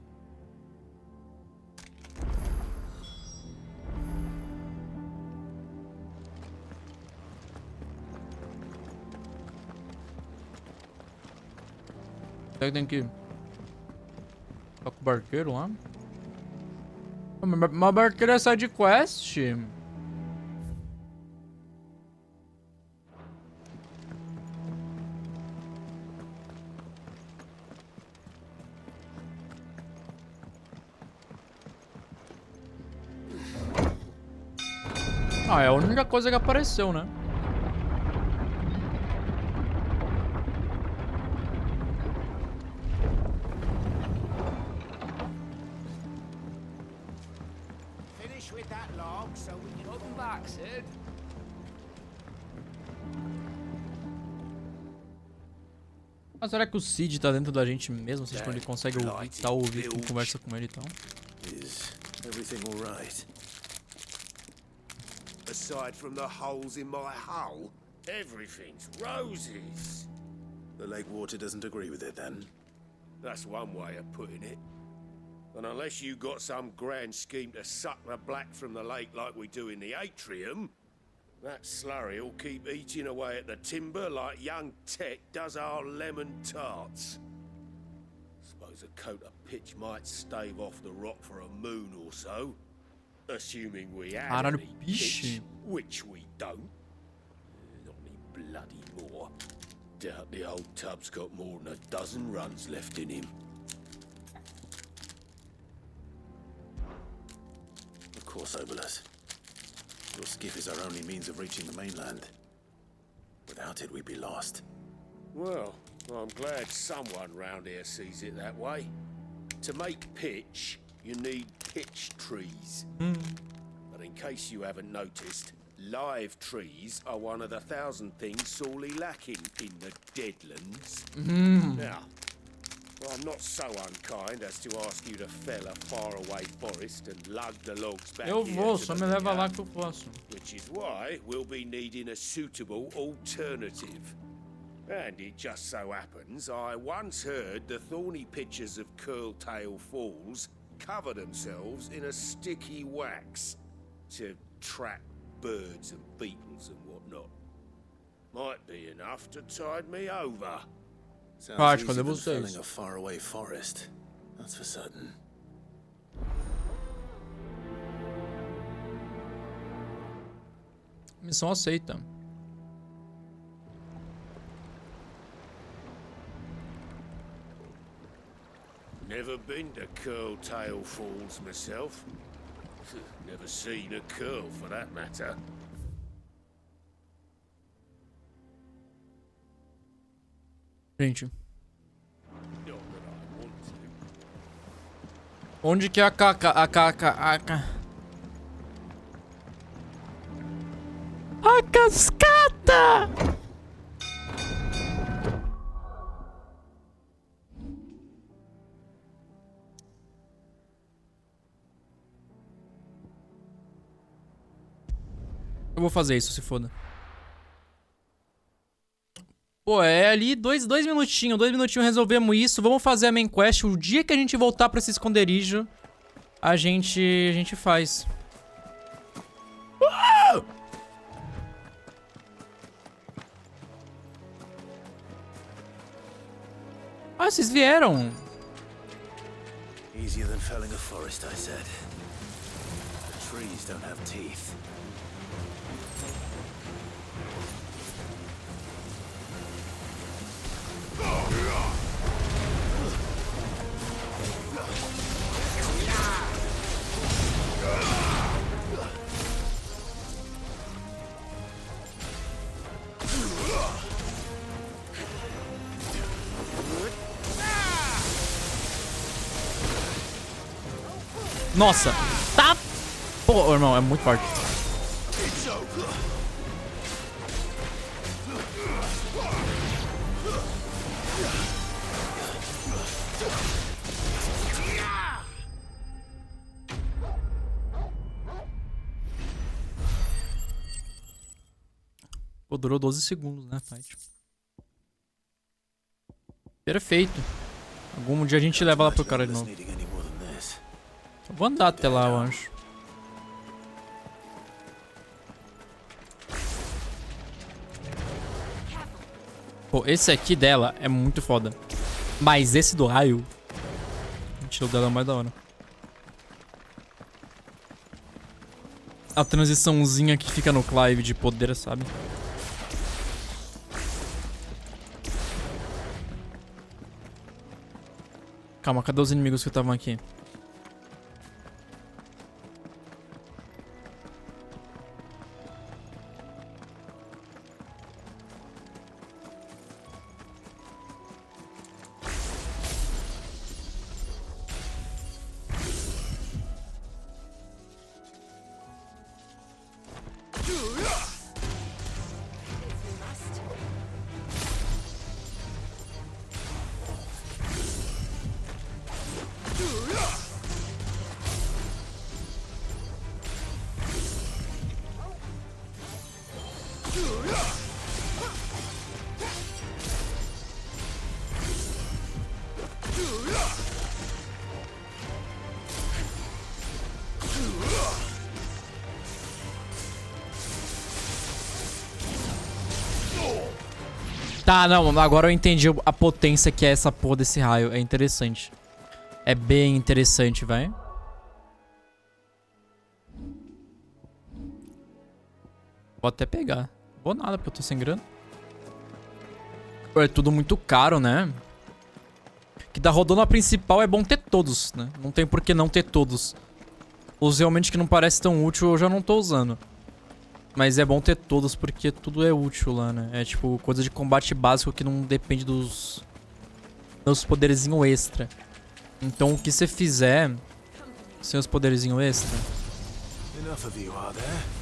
Speaker 1: Será que tem que... Tá com o barqueiro lá? Mas barqueiro é side quest. Ah, é a única coisa que apareceu, né?
Speaker 16: Finish with that log so we can... Welcome back, Sid.
Speaker 1: Ah, será que o Cid tá dentro da gente mesmo? Se ele consegue ouvir quem conversa com ele e tal?
Speaker 6: Is everything all right?
Speaker 10: Aside from the holes in my hull, everything's roses.
Speaker 6: The lake water doesn't agree with it, then?
Speaker 10: That's one way of putting it. And unless you got some grand scheme to suck the black from the lake like we do in the atrium, that slurry'll keep eating away at the timber like young Tech does our lemon tarts. Suppose a coat of pitch might stave off the rot for a moon or so. Assuming we had any pitch, which we don't. Not any bloody more. Doubt the old tub's got more than a dozen runs left in him.
Speaker 6: Of course, Obolus. Your skiff is our only means of reaching the mainland. Without it, we'd be lost.
Speaker 10: Well, I'm glad someone round here sees it that way. To make pitch, you need pitch trees. But in case you haven't noticed, live trees are one of the 1,000 things sorely lacking in the Deadlands. Now, I'm not so unkind as to ask you to fell a faraway forest and lug the logs back
Speaker 1: Eu
Speaker 10: here
Speaker 1: vou,
Speaker 10: to
Speaker 1: só
Speaker 10: the
Speaker 1: me leva lá
Speaker 10: layout,
Speaker 1: que eu posso.
Speaker 10: which is why we'll be needing a suitable alternative. And it just so happens I once heard the thorny pitchers of Curltail Falls cover themselves in a sticky wax to trap birds and beetles and whatnot. Might be enough to tide me over.
Speaker 6: Sounds easier than felling a faraway forest. That's for certain.
Speaker 1: Missão aceita.
Speaker 10: Never been to Curltail Falls myself. Never seen a curl for that matter.
Speaker 1: Gente. Onde que é a caca? A cascata! Eu vou fazer isso, se foda. Pô, é ali 2 minutinhos. 2 minutinhos resolvemos isso. Vamos fazer a main quest. O dia que a gente voltar pra esse esconderijo, a gente faz. Ah, vocês vieram.
Speaker 6: Easier than felling a forest, I said. The trees don't have teeth.
Speaker 1: Nossa, tá... Pô, irmão, é muito forte. Pô, durou 12 segundos, né, fight? Perfeito. Algum dia a gente leva lá pro cara de novo. Eu vou andar até lá, eu acho. Pô, esse aqui dela é muito foda. Mas esse do raio... Mentira, o dela é mais da hora. A transiçãozinha que fica no Clive de poder, sabe? Calma, cadê os inimigos que estavam aqui? Tá, não, agora eu entendi a potência que é essa porra desse raio. É interessante. É bem interessante, vai. Vou até pegar. Vou nada, porque eu tô sem grana. É tudo muito caro, né? Que da rodona principal é bom ter todos, né? Não tem por que não ter todos. Os realmente que não parece tão útil eu já não tô usando. Mas é bom ter todos porque tudo é útil lá, né? É tipo coisa de combate básico que não depende dos poderzinhos extra. Então o que você fizer sem os poderzinhos extra...
Speaker 6: Enough of you, are there?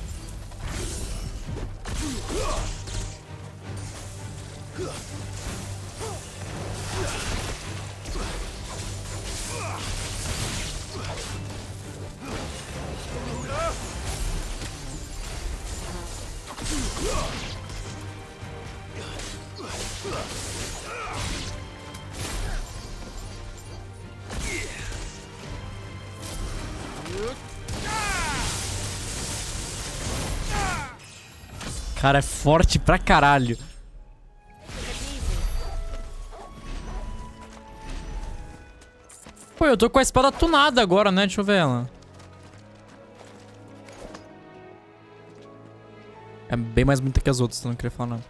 Speaker 1: Cara, é forte pra caralho. Pô, eu tô com a espada tunada agora, né? Deixa eu ver ela. É bem mais bonita que as outras, não queria falar nada.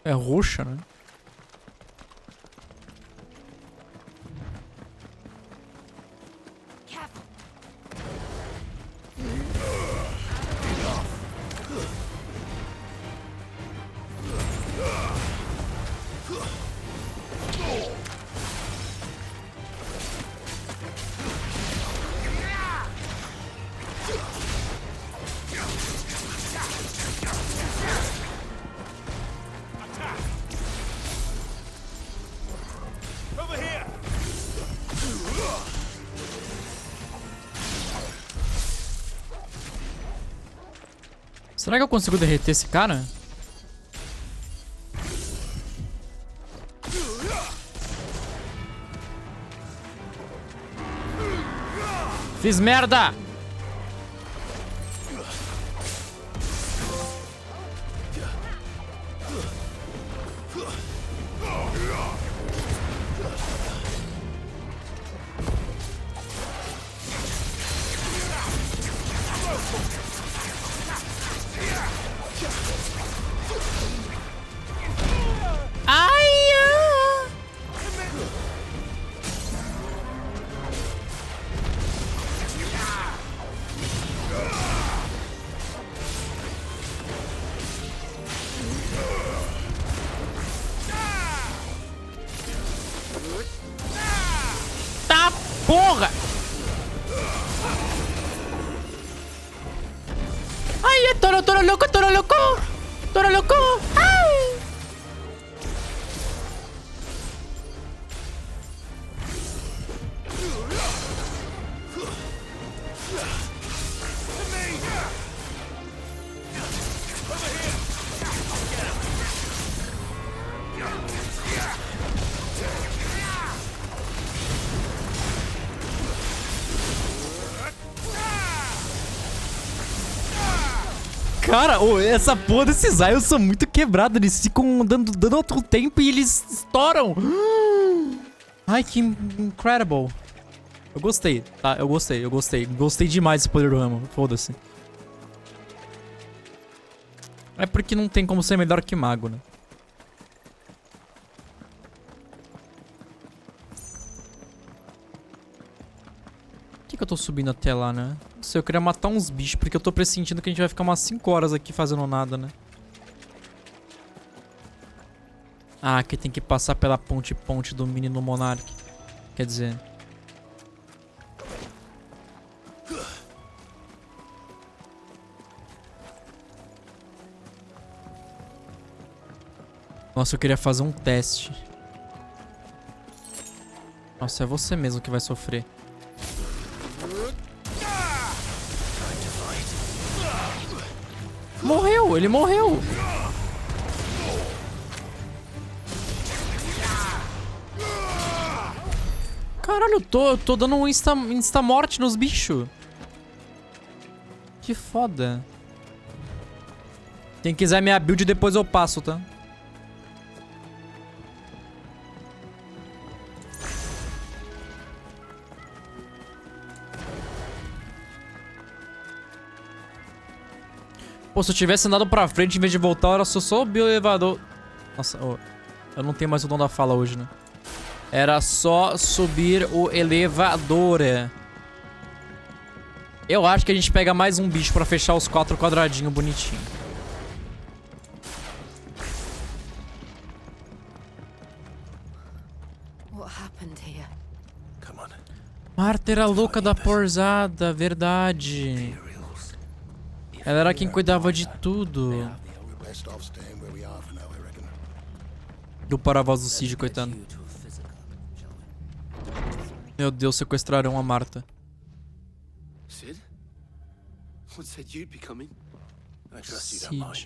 Speaker 1: É roxa, né? Será que eu consigo derreter esse cara? Fiz merda! Tá porra! Ai, toro louco, toro louco! Toro louco! Ai! Cara, essa porra desses Isles são muito quebrados. Eles ficam dando outro tempo e eles estouram. Ai, que incredible. Eu gostei, tá? Eu gostei. Gostei demais desse poder do ramo. Foda-se. É porque não tem como ser melhor que mago, né? Por que eu tô subindo até lá, né? Não sei, eu queria matar uns bichos, porque eu tô pressentindo que a gente vai ficar umas 5 horas aqui fazendo nada, né? Ah, aqui tem que passar pela ponte do menino Monark. Quer dizer... Nossa, eu queria fazer um teste. Nossa, é você mesmo que vai sofrer. Morreu, ele morreu. Caralho, eu tô dando um insta-morte nos bichos. Que foda. Quem quiser minha build, depois eu passo, tá? Pô, se eu tivesse andado pra frente em vez de voltar, era só subir o elevador. Nossa, eu não tenho mais o dom da fala hoje, né? Era só subir o elevador. Eu acho que a gente pega mais um bicho pra fechar os 4 quadradinhos bonitinho. Marta era louca da porzada, verdade. Ela era quem cuidava de tudo. Do para-voz do Cid, coitado. Meu Deus, sequestraram a Marta.
Speaker 8: Sid? What said you'd be coming?
Speaker 6: I trust you don't mind.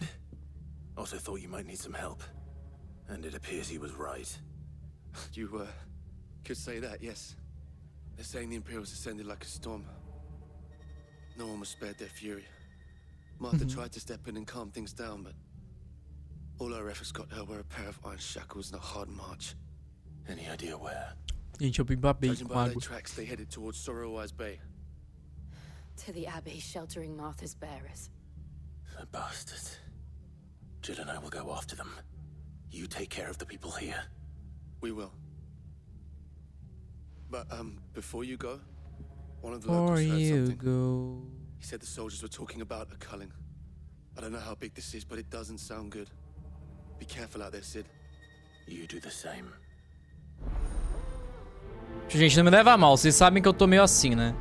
Speaker 6: Also thought you might need some help. And it appears he was right.
Speaker 8: You, could say that, yes. They're saying the Imperials descended like a storm. No one was spared their fury. Martha tried to step in and calm things down, but all our efforts got her were a pair of iron shackles and a hard march.
Speaker 6: Any idea where?
Speaker 1: Gente, eu babei
Speaker 8: Judging
Speaker 1: com
Speaker 8: by their
Speaker 1: água.
Speaker 8: tracks, they headed towards Sorrowwise Bay.
Speaker 5: To the Abbey, sheltering Martha's bearers.
Speaker 6: The bastards. Jill and I will go after them. You take care of the people here.
Speaker 8: We will. But, before you go, one of the
Speaker 1: Before
Speaker 8: locals heard
Speaker 1: you
Speaker 8: something.
Speaker 1: go.
Speaker 8: He said the soldiers were talking about a culling. I don't know how big this is, but it doesn't sound good. Be careful out there, Sid.
Speaker 6: You do the same.
Speaker 1: Gente, não me leva a mal, vocês sabem que eu tô meio assim, né?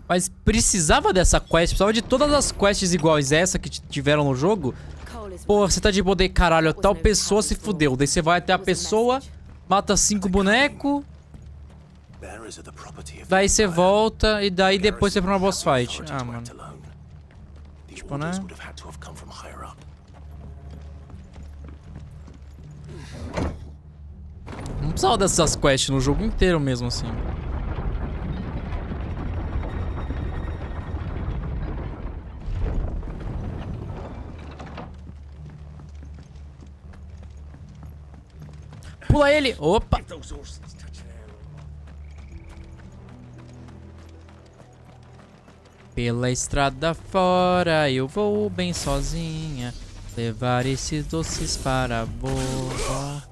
Speaker 1: Mas precisava dessa quest, precisava de todas as quests iguais a essa que tiveram no jogo. Pô, você tá de bodeio, caralho, tal pessoa se fudeu. Daí você vai até a pessoa, mata 5 bonecos. Daí você volta e daí depois você vai pra uma boss fight. Ah, mano. Tipo, né? Não precisava dessas quests no jogo inteiro mesmo, assim. Pula ele! Opa! Pela estrada fora eu vou bem sozinha levar esses doces para a vovó.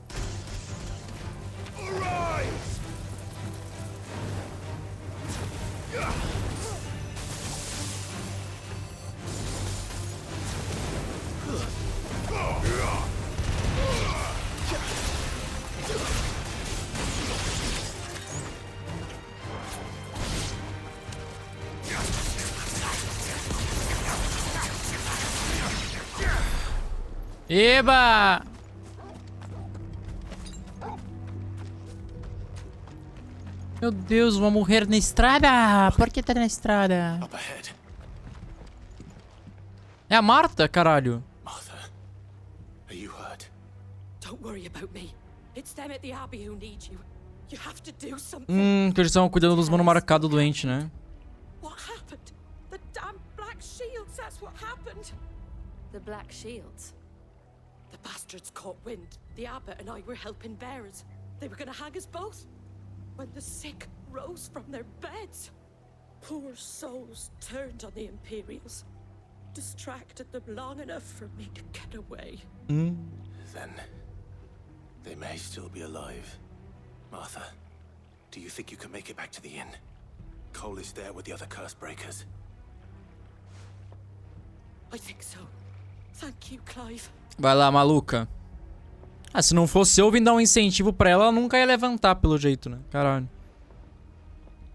Speaker 1: Eba! Meu Deus, vou morrer na estrada! Por que tá na estrada? É a Marta, caralho.
Speaker 6: Are you hurt?
Speaker 9: Don't worry about me. It's them at the Abbey who need you. You have to do something.
Speaker 1: Que eles estão cuidando dos mano marcado doente, né?
Speaker 9: What happened? The damn Black Shields, that's what happened.
Speaker 5: The Black Shields?
Speaker 9: The bastards caught wind. The abbot and I were helping bearers. They were gonna hang us both. When the sick rose from their beds, poor souls turned on the Imperials. Distracted them long enough for me to get away.
Speaker 6: Then they may still be alive. Martha, do you think you can make it back to the inn? Cole is there with the other curse breakers.
Speaker 9: I think so. Thank you, Clive.
Speaker 1: Vai lá, maluca. Ah, se não fosse eu vim dar um incentivo pra ela, ela nunca ia levantar pelo jeito, né? Caralho.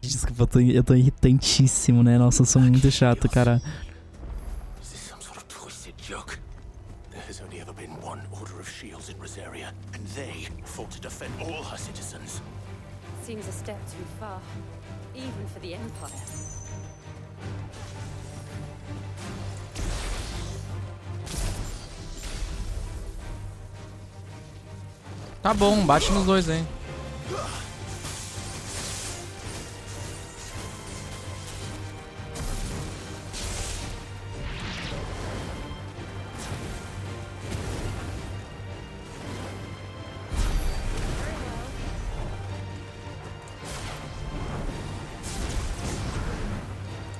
Speaker 1: Desculpa, eu tô irritantíssimo, né? Nossa, eu sou muito chato, cara.
Speaker 6: Is this some sort of twisted joke? There has only ever been one order of shields in Rosaria, and they fought to defend all her citizens.
Speaker 5: Seems a step too far, even for the Empire.
Speaker 1: Tá bom, bate nos dois aí.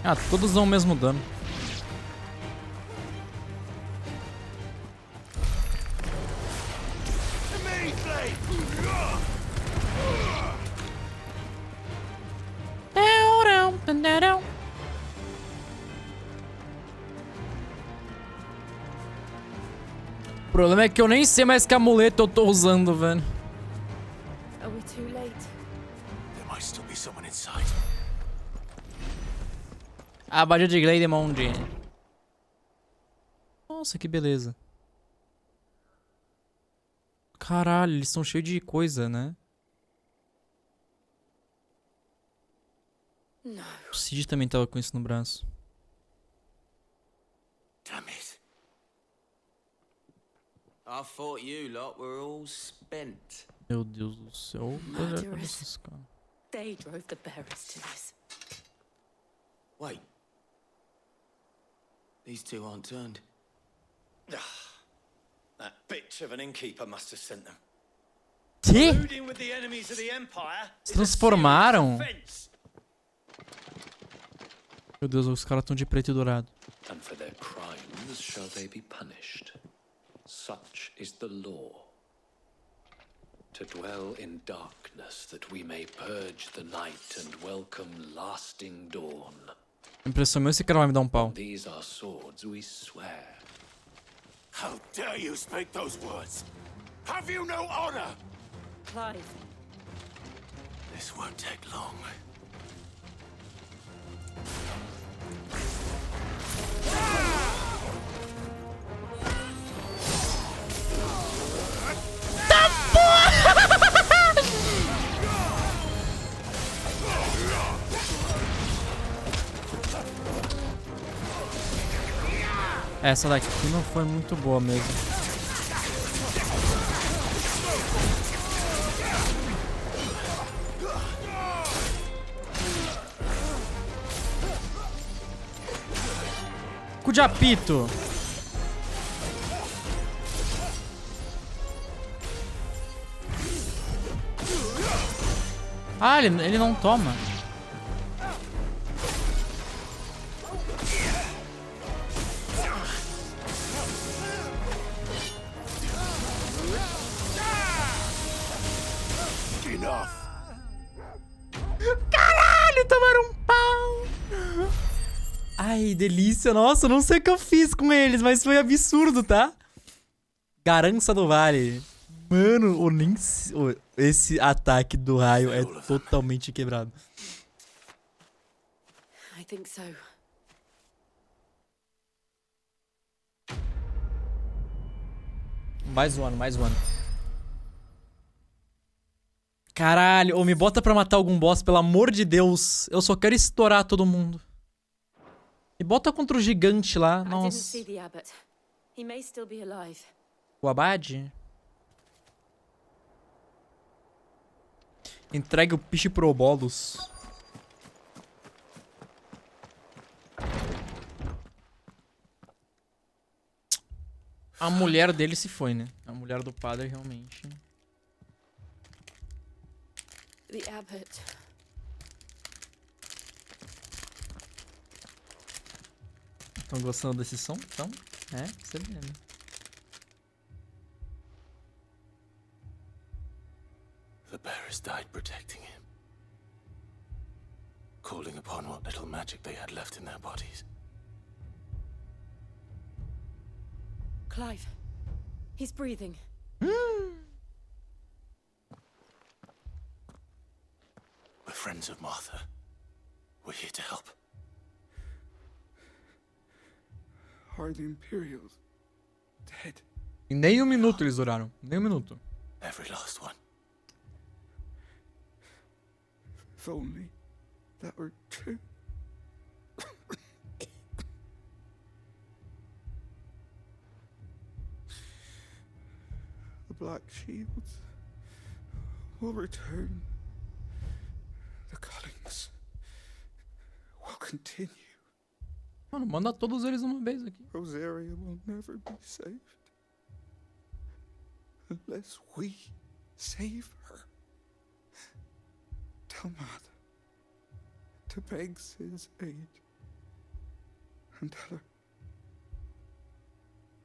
Speaker 1: Ah, todos dão o mesmo dano. O problema é que eu nem sei mais que amuleto eu tô usando, velho.
Speaker 5: Are we too late?
Speaker 6: There might still be someone inside.
Speaker 1: Abadia de Glade Monde. Nossa, que beleza. Caralho, eles estão cheios de coisa, né? O Cid também tava com isso no braço.
Speaker 21: Damn it. I thought you lot were all spent.
Speaker 1: Meu Deus do céu.
Speaker 5: Murderers. They drove the bearers to this.
Speaker 21: Wait. These two aren't turned.
Speaker 19: That bitch of an innkeeper must have sent them.
Speaker 1: Que?
Speaker 19: Colluding with the enemies of the Empire
Speaker 1: Se
Speaker 19: is a
Speaker 1: transformaram?
Speaker 19: serious offense.
Speaker 1: Meu Deus, os caras tão de preto e dourado.
Speaker 22: And for their crimes shall they be punished. Such is the law. To dwell in darkness that we may purge the night and welcome lasting dawn.
Speaker 1: Impressão minha, esse cara vai me dar um pau.
Speaker 22: These are swords we swear.
Speaker 10: How dare you speak those words? Have you no honor?
Speaker 9: Clive.
Speaker 10: This won't take long.
Speaker 1: Essa daqui não foi muito boa mesmo. Cu de apito. Ah, ele não toma. Caralho, tomaram um pau. Ai, delícia. Nossa, eu não sei o que eu fiz com eles, mas foi absurdo, tá? Garança do Vale. Mano, esse ataque do raio é totalmente quebrado.
Speaker 5: I think so.
Speaker 1: Mais um. Caralho, ou me bota pra matar algum boss, pelo amor de Deus. Eu só quero estourar todo mundo. Me bota contra o gigante lá, nossa. O Abade? Entregue o piche pro Bolos. A mulher dele se foi, né? A mulher do padre realmente.
Speaker 5: The abbot.
Speaker 1: Estão gostando desse som? Então, você vê, né?
Speaker 6: The bearers died protecting him, calling upon what little magic they had left in their bodies.
Speaker 5: Clive. He's breathing.
Speaker 6: We're friends of Martha. We're here to help.
Speaker 12: Are the Imperials dead?
Speaker 1: Em nem um minuto eles duraram. Nem um minuto.
Speaker 6: Every last one.
Speaker 12: If only that were true. The Black Shields will return. The cuttings will continue.
Speaker 1: Mano, manda todos eles uma vez aqui.
Speaker 12: Rosaria will never be saved unless we save her. Tell Martha to beg Sid's aid and tell her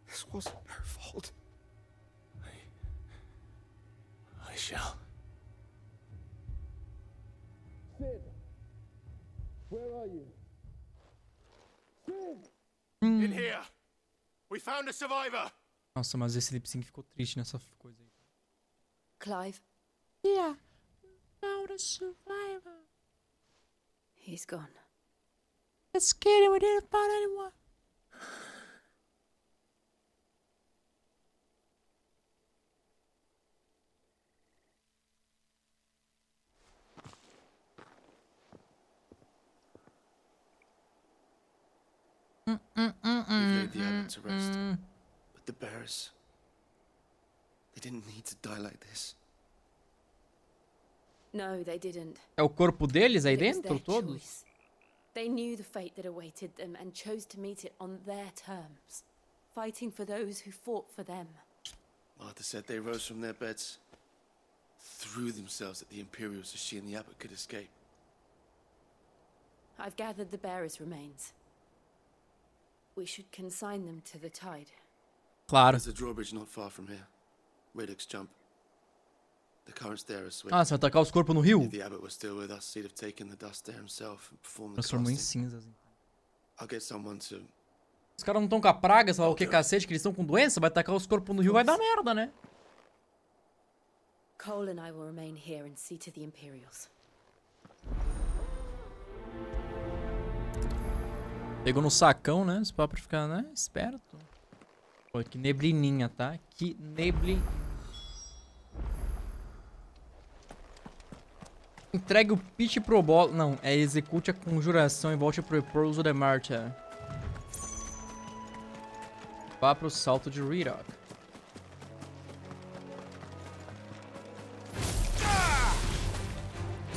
Speaker 12: this wasn't her fault.
Speaker 6: I shall.
Speaker 10: Sid, where are you?
Speaker 1: In
Speaker 10: here. We found a survivor.
Speaker 1: Nossa, mas esse lip sync ficou triste nessa coisa aí.
Speaker 5: Clive.
Speaker 1: Yeah. Found a survivor.
Speaker 5: He's gone.
Speaker 1: Let's get it. We didn't find anyone.
Speaker 8: laid the abbot to rest. But the bearers, they didn't need to die like this.
Speaker 5: No, they didn't.
Speaker 1: É o corpo deles aí
Speaker 5: It was
Speaker 1: dentro,
Speaker 5: their
Speaker 1: todos?
Speaker 5: choice. They knew the fate that awaited them and chose to meet it on their terms, fighting for those who fought for them.
Speaker 8: Martha said they rose from their beds, threw themselves at the Imperials so she and the abbot could escape.
Speaker 5: I've gathered the bearers' remains. We should consign them to the tide.
Speaker 1: Claro.
Speaker 8: There's a drawbridge not far from here. Radix jump. The currents there are swift.
Speaker 1: Ah, você vai tacar os corpos no rio?
Speaker 8: If the abbot was still with us, he'd have taken the dust there himself and performed the
Speaker 1: Transformou em
Speaker 8: casting.
Speaker 1: cinzas.
Speaker 8: I'll get someone to...
Speaker 1: Os caras não estão com a praga, sei lá o que cacete, que eles estão com doença, vai tacar os corpos no rio, vai dar merda, né?
Speaker 5: Cole and I will remain here and see to the Imperials.
Speaker 1: Pegou no sacão, né? Só pra ficar, né? Esperto. Pô, que neblininha, tá? Que neblininha. Entregue o pitch pro bolo. Não, é execute a conjuração e volte pro repouso de Marta. Vá pro salto de Redok.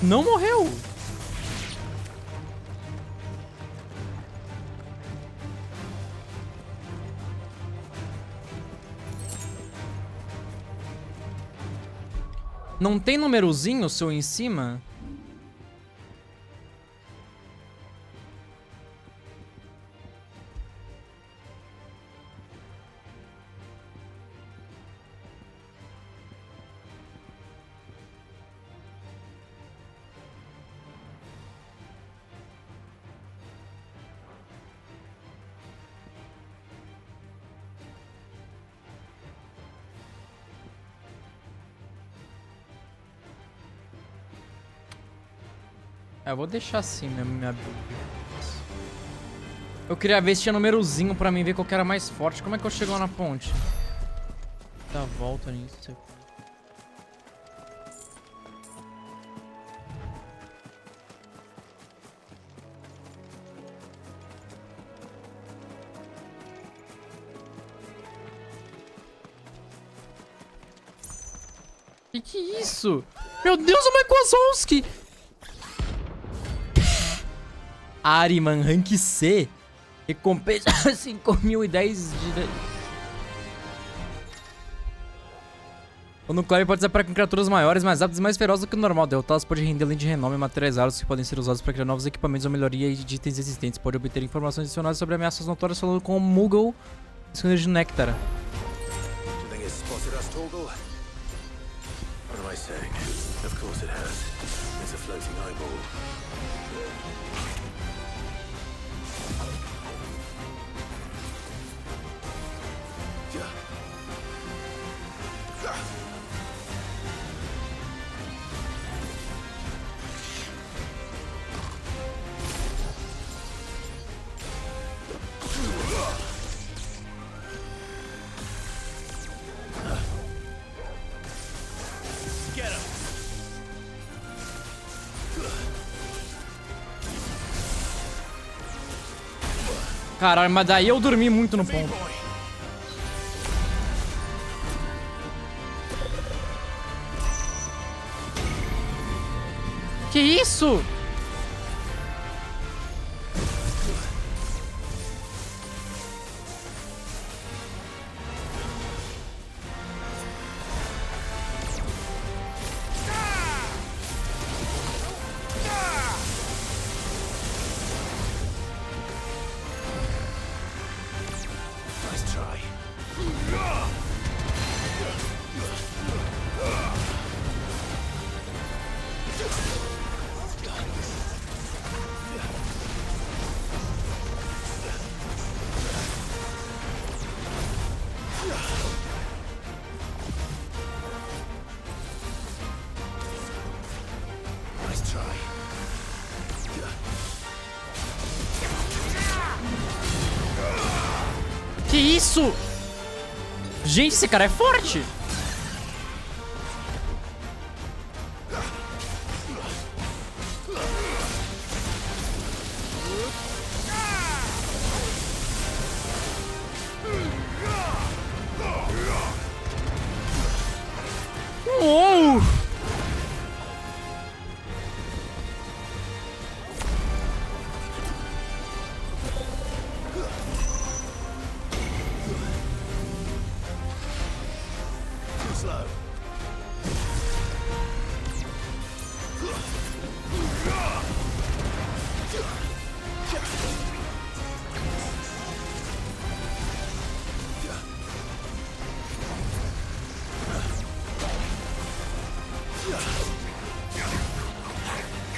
Speaker 1: Não morreu! Não tem númerozinho seu em cima? Eu vou deixar assim mesmo minha Bíblia. Eu queria ver se tinha númerozinho pra mim ver qual que era mais forte. Como é que eu chego lá na ponte? Dá volta nisso. Que é isso? Meu Deus, o Michael Wazowski! Ariman, rank C. Recompensa 5.010 de... Quando o Clive pode ser para com criaturas maiores, mais rápidas e mais ferozes do que o normal. Derrotá-las pode render além de renome e materiais raros que podem ser usados para criar novos equipamentos ou melhoria de itens existentes. Pode obter informações adicionais sobre ameaças notórias falando com o Moogle escondido de Néctar. Caralho, mas daí eu dormi muito no ponto. Que isso? Que isso? Gente, esse cara é forte.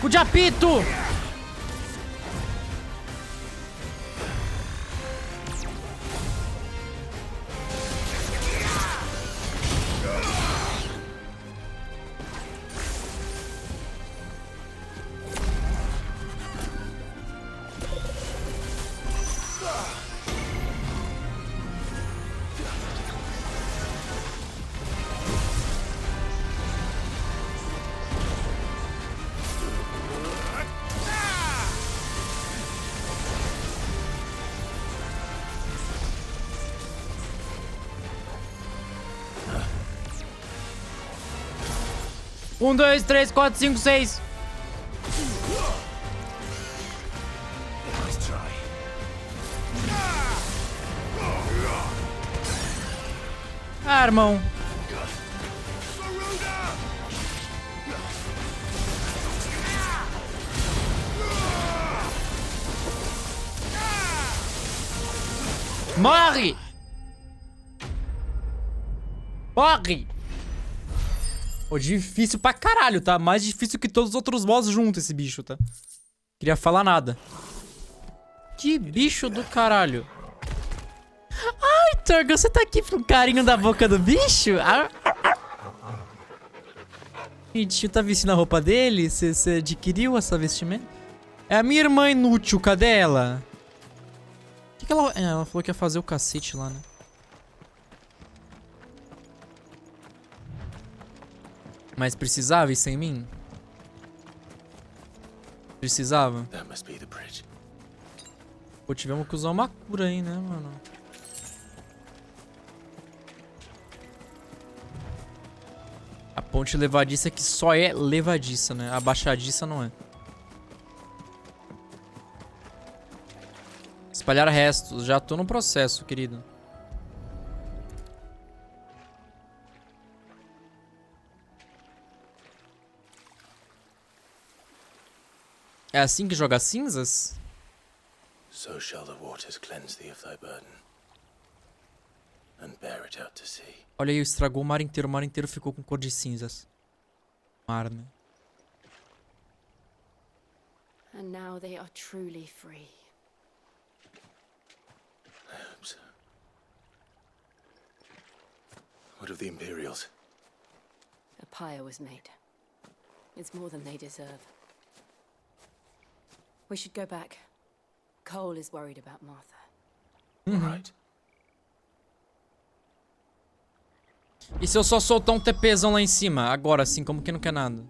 Speaker 1: de apito! Um, dois, três, quatro, cinco, seis. Ah, irmão. Morre! Morre! Pô, difícil pra caralho, tá? Mais difícil que todos os outros boss juntos esse bicho, tá? Queria falar nada. Que bicho do caralho. Ai, Torgo, você tá aqui pro carinho da boca do bicho? Ah. Gente, tá vestindo a roupa dele? Você adquiriu essa vestimenta? É a minha irmã inútil, cadê ela? O que ela... ela falou que ia fazer o cacete lá, né? Mas precisava ir sem mim? Precisava? Pô, tivemos que usar uma cura aí, né, mano? A ponte levadiça que só é levadiça, né? A baixadiça não é. Espalhar restos. Já tô no processo, querido. É assim que joga cinzas?
Speaker 22: So shall the waters cleanse thee of thy burden, and bear it out to sea.
Speaker 1: Olha aí, estragou o mar inteiro ficou com cor de cinzas. Mar, né?
Speaker 5: And now they are truly free.
Speaker 22: I hope so. What of the Imperials?
Speaker 5: A pyre was made. It's more than they deserve. We should go back. Cole is worried about Martha.
Speaker 22: Right.
Speaker 1: E se eu só soltar um TPzão lá em cima? Agora, assim, como que não quer nada?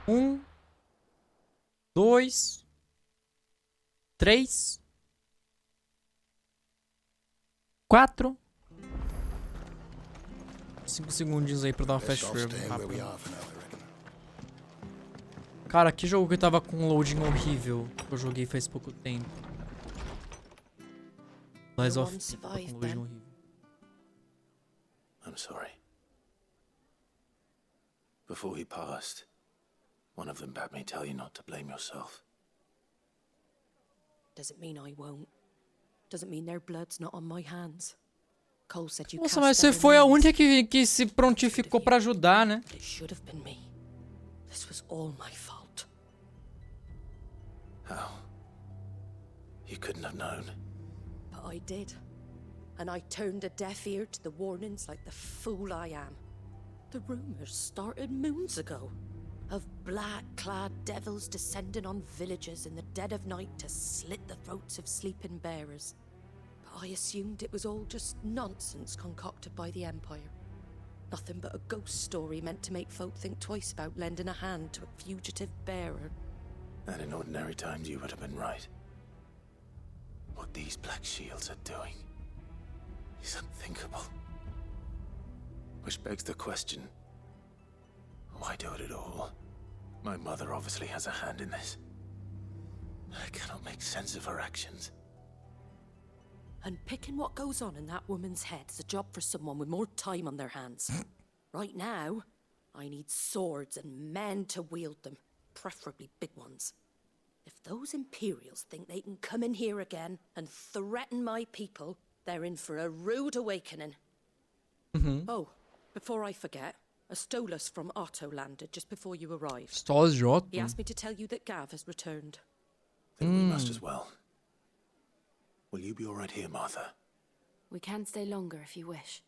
Speaker 1: Um. 2. 3. 4. 5 segundinhos aí pra dar uma fast travel rápido. Cara, que jogo que tava com um loading horrível que eu joguei faz pouco tempo. Lies of com loading horrível.
Speaker 22: I'm sorry. Before he passed, one of them bade me tell you not to blame yourself.
Speaker 9: Doesn't mean I won't. Doesn't mean their blood's not on my hands. Cole said you
Speaker 1: Nossa, mas você foi a única que se prontificou pra ajudar, né?
Speaker 9: It should have been me. This was all my fault.
Speaker 22: How? You couldn't have known.
Speaker 9: But I did. And I turned a deaf ear to the warnings like the fool I am. The rumors started moons ago. Of black-clad devils descending on villages in the dead of night to slit the throats of sleeping bearers. But I assumed it was all just nonsense concocted by the Empire. Nothing but a ghost story meant to make folk think twice about lending a hand to a fugitive bearer.
Speaker 22: And in ordinary times you would have been right. What these Black Shields are doing is unthinkable. Which begs the question, why do it at all? My mother obviously has a hand in this. I cannot make sense of her actions.
Speaker 9: And picking what goes on in that woman's head is a job for someone with more time on their hands. Right now, I need swords and men to wield them, preferably big ones. If those Imperials think they can come in here again and threaten my people, they're in for a rude awakening. Oh, before I forget, A Stolas from Otto landed just before you arrived.
Speaker 1: Stolas de Otto?
Speaker 9: He asked me to tell you that Gav has returned.
Speaker 6: Then we must as well. Will you be all right here, Martha?
Speaker 5: We can stay longer if you wish.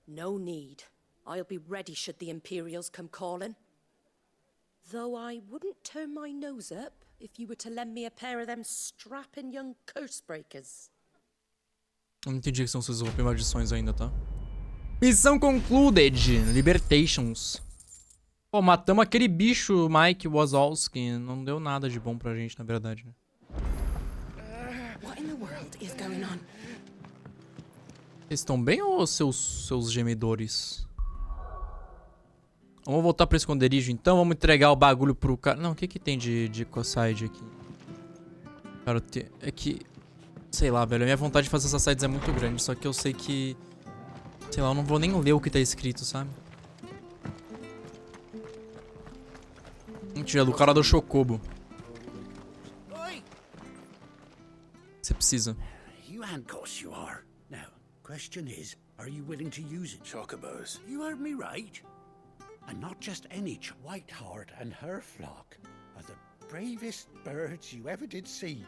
Speaker 9: No need. I'll be ready should the Imperials come calling. Though I wouldn't turn my nose up if you were to lend me a pair of them strapping young curse breakers.
Speaker 1: Eu não entendi que são suas maldições ainda, tá? Missão concluded. Libertations. Pô, matamos aquele bicho, Mike Wazowski. Não deu nada de bom pra gente, na verdade, né?
Speaker 9: What in the world is going on?
Speaker 1: Vocês estão bem ou seus gemedores? Vamos voltar pro esconderijo, então. Vamos entregar o bagulho pro cara. Não, o que que tem de ecoside aqui? Cara, é que... Sei lá, velho. A minha vontade de fazer essas sides é muito grande. Só que eu sei que... Sei lá, eu não vou nem ler o que tá escrito, sabe? Mentira, do cara do Chocobo. Você precisa.
Speaker 2: You handcuffs you are. Now, question is, are you willing to use it?
Speaker 6: Chocobos.
Speaker 2: You heard me right. And not just any Whiteheart and her flock are the bravest birds you ever did see.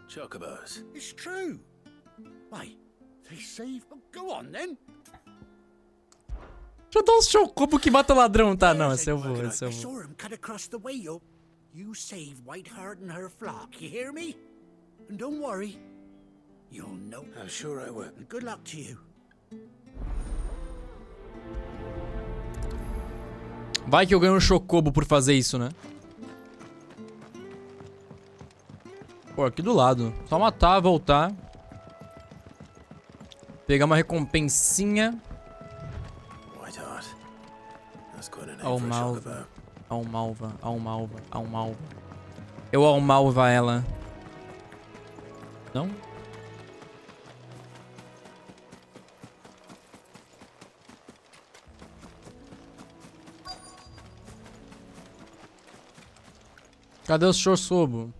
Speaker 6: Chocobos.
Speaker 2: It's true. Why? They save... Oh, go on, then.
Speaker 1: Deixa eu dar uns Chocobo que mata ladrão. Tá, não, esse eu vou, esse eu
Speaker 2: I
Speaker 1: vou.
Speaker 2: saw him cut across the way up. You save Whiteheart and her flock, you hear me? And don't worry. You'll know.
Speaker 6: I'm sure I will.
Speaker 2: And good luck to you.
Speaker 1: Vai que eu ganho um Chocobo por fazer isso, né? Pô, aqui do lado. Só matar, voltar. Pegar uma recompensinha. Almalva. Almalva, Almalva, Almalva. Eu Almalva ela. Não? Cadê o Chocobo?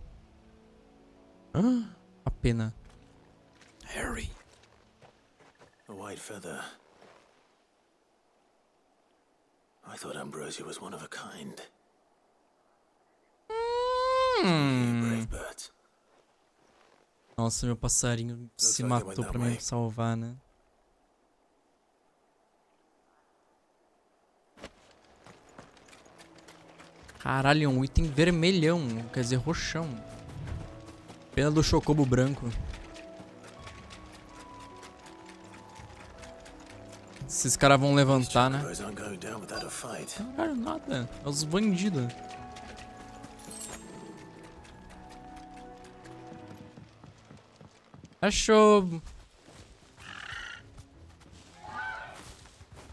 Speaker 1: A pena.
Speaker 6: Harry. A white feather. I thought Ambrosia was one of a kind. Brave birds.
Speaker 1: Nossa, meu passarinho se matou pra me salvar, né? Caralho, é um item vermelhão, quer dizer, roxão. Pena do Chocobo branco. Esses caras vão levantar, né? Caralho, nada. É os bandidos. Achou.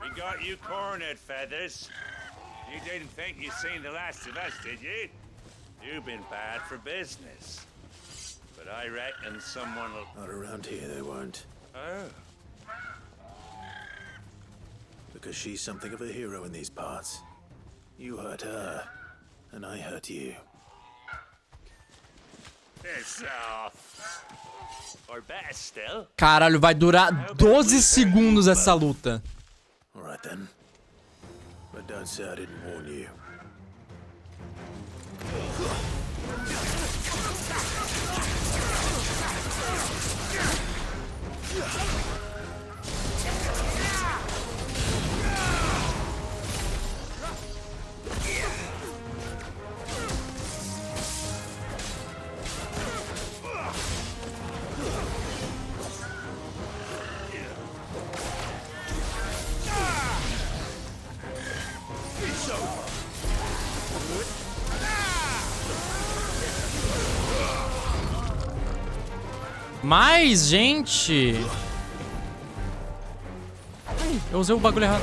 Speaker 3: We got you cornered, Feathers. You didn't think you'd seen the last of us, did you? You've been bad for business. But I reckon someone will...
Speaker 6: Not around here, they won't.
Speaker 3: Oh.
Speaker 6: Because she's something of a hero in these parts. You hurt her, and I hurt you.
Speaker 3: Piss off. Or better still.
Speaker 1: Caralho, vai durar 12 segundos essa luta.
Speaker 6: Alright then. But don't say I didn't warn you.
Speaker 1: Mais, gente! Ai, eu usei o bagulho errado.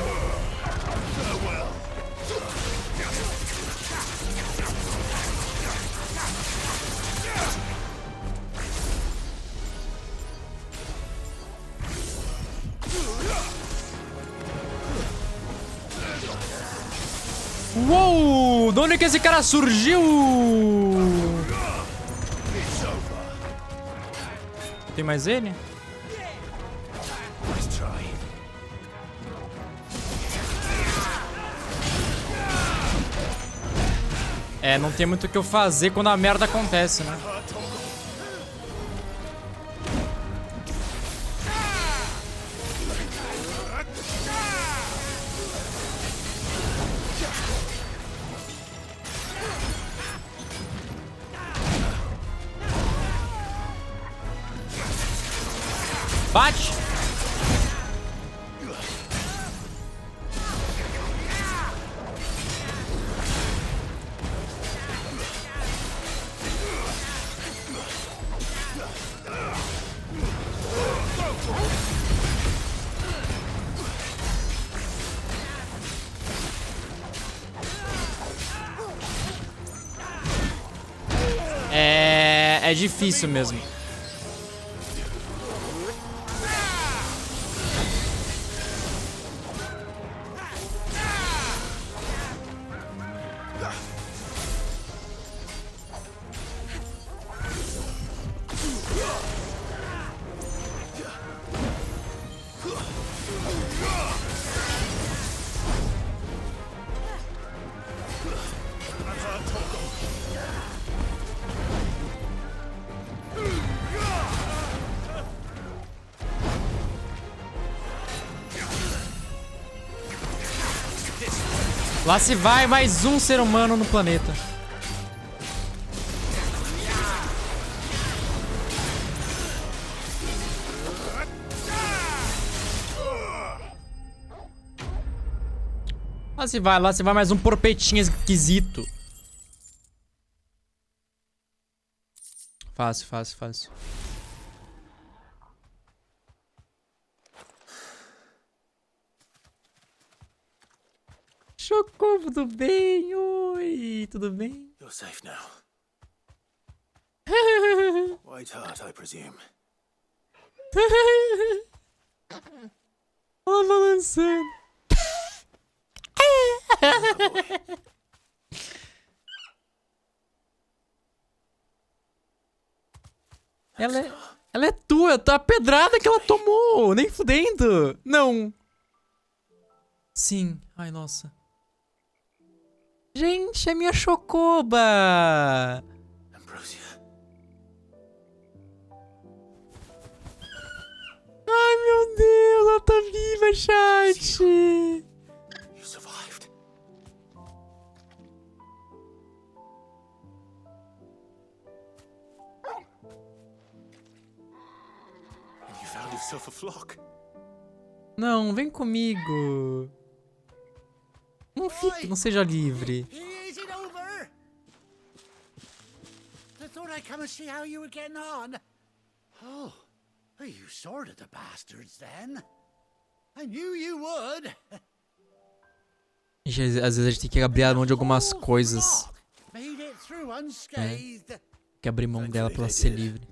Speaker 1: Uou! De onde é que esse cara surgiu? Tem mais ele? É, não tem muito o que eu fazer quando a merda acontece, né? Bate! É difícil mesmo. Lá se vai mais um ser humano no planeta. Lá se vai mais um porpetinho esquisito. Fácil, fácil, fácil. Chocou, tudo bem? Oi, tudo bem?
Speaker 6: You're safe now. White heart, I presume.
Speaker 1: Ela balançando. Ela é tua, tá a pedrada que ela tomou, nem fudendo. Não. Sim, ai nossa. Gente, é minha Chocoba!
Speaker 6: Ambrosia.
Speaker 1: Ai, meu Deus, ela tá viva, chat!
Speaker 6: You survived. And you found yourself a flock.
Speaker 1: Não, vem comigo. Não fique, não seja livre.
Speaker 11: Is it over? I thought I'd come and see how you were getting on. Oh, you sorted the bastards then. I knew you would.
Speaker 1: Gente, às vezes a gente tem que abrir a mão de algumas coisas.
Speaker 11: Made it through unscathed.
Speaker 1: Tem que abrir mão dela pra ela ser livre.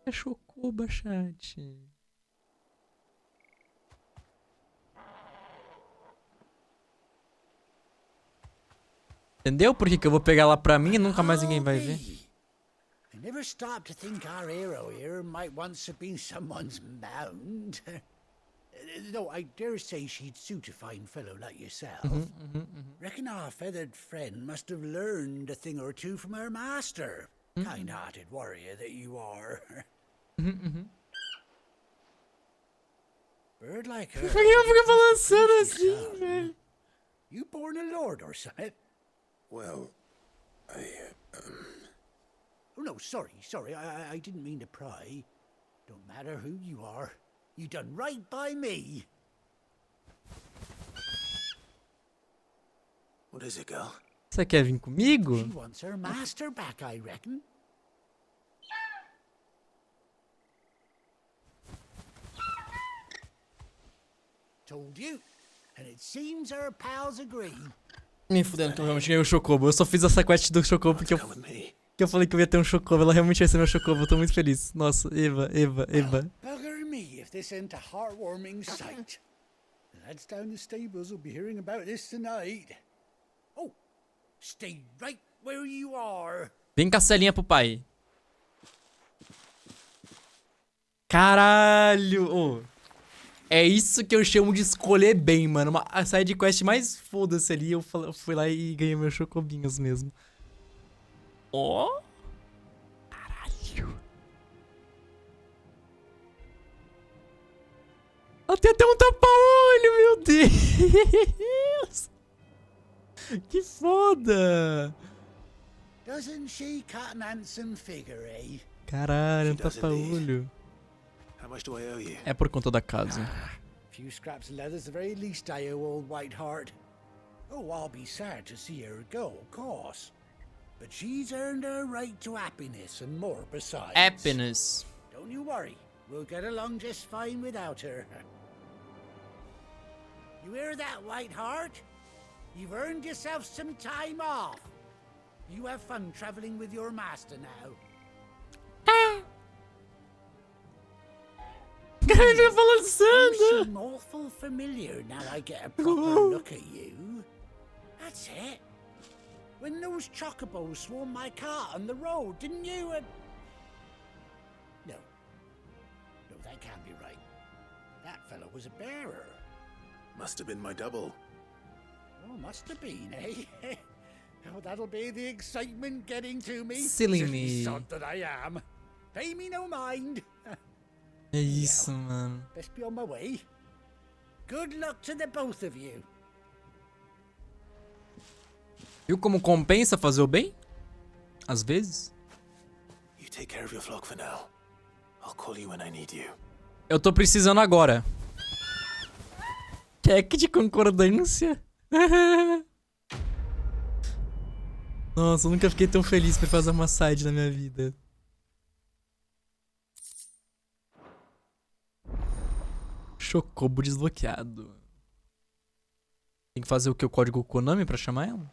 Speaker 1: É Chocoba, chat. Entendeu por que eu vou pegar ela pra mim e nunca mais ninguém vai ver?
Speaker 11: I never stopped to think our hero here might once have been someone's mount. Though I dare say she'd suit a fine fellow like yourself. Reckon our feathered friend must have learned a thing or two from her master. Kind-hearted warrior that you are. Bird like her.
Speaker 1: Por que ela fica balançando assim, velho?
Speaker 11: You born a lord or something?
Speaker 10: Well,
Speaker 11: Oh no, sorry. I didn't mean to pry. Don't matter who you are. You done right by me.
Speaker 6: What is it, girl?
Speaker 1: Você quer vir comigo?
Speaker 11: She wants her master back, I reckon. Told you. And it seems her pals agree.
Speaker 1: Nem fudendo que eu realmente ganhei o Chocobo. Eu só fiz essa quest do Chocobo porque eu falei que eu ia ter um Chocobo. Ela realmente vai ser meu Chocobo. Eu tô muito feliz. Nossa, Eva.
Speaker 11: Bugger me if this ain't a heartwarming sight. The lads down the stables will be hearing about this tonight. Oh, stay right where you are.
Speaker 1: Vem castelinha pro pai. Caralho! Oh. É isso que eu chamo de escolher bem, mano. A side quest mais foda-se ali, eu fui lá e ganhei meus chocobinhos mesmo. Ó. Caralho. Tem até um tapa-olho, meu Deus. Que foda.
Speaker 11: Doesn't she cut an handsome figure, eh?
Speaker 1: Caralho, um tapa-olho.
Speaker 6: How much do I owe you?
Speaker 1: É por conta da casa.
Speaker 11: Few scraps of leather's the very least I owe old Whiteheart. Oh, I'll be sad to see her go, of course. But she's earned her right to happiness and more besides.
Speaker 1: Happiness.
Speaker 11: Don't you worry. We'll get along just fine without her. You hear that, Whiteheart? You've earned yourself some time off. You have fun traveling with your master now.
Speaker 1: Caralho, falando
Speaker 11: You
Speaker 1: Sandra.
Speaker 11: seem awful familiar now I get a proper look at you. That's it. When those chocobos swarmed my cart on the road, didn't you? No. No, that can't be right. That fellow was a bearer.
Speaker 6: Must have been my double.
Speaker 11: Oh, must have been, eh? Oh, that'll be the excitement getting to me.
Speaker 1: Silly me.
Speaker 11: Sod that I am. Pay me no mind.
Speaker 1: É isso, mano.
Speaker 11: Best be on my way. Good luck to the both of you.
Speaker 1: Viu como compensa fazer o bem? Às vezes.
Speaker 6: You take care of your flock for now. I'll call you when I need you.
Speaker 1: Eu tô precisando agora. Check de concordância. Nossa, eu nunca fiquei tão feliz por fazer uma side na minha vida. Chocobo desbloqueado. Tem que fazer o que? O código Konami pra chamar ela?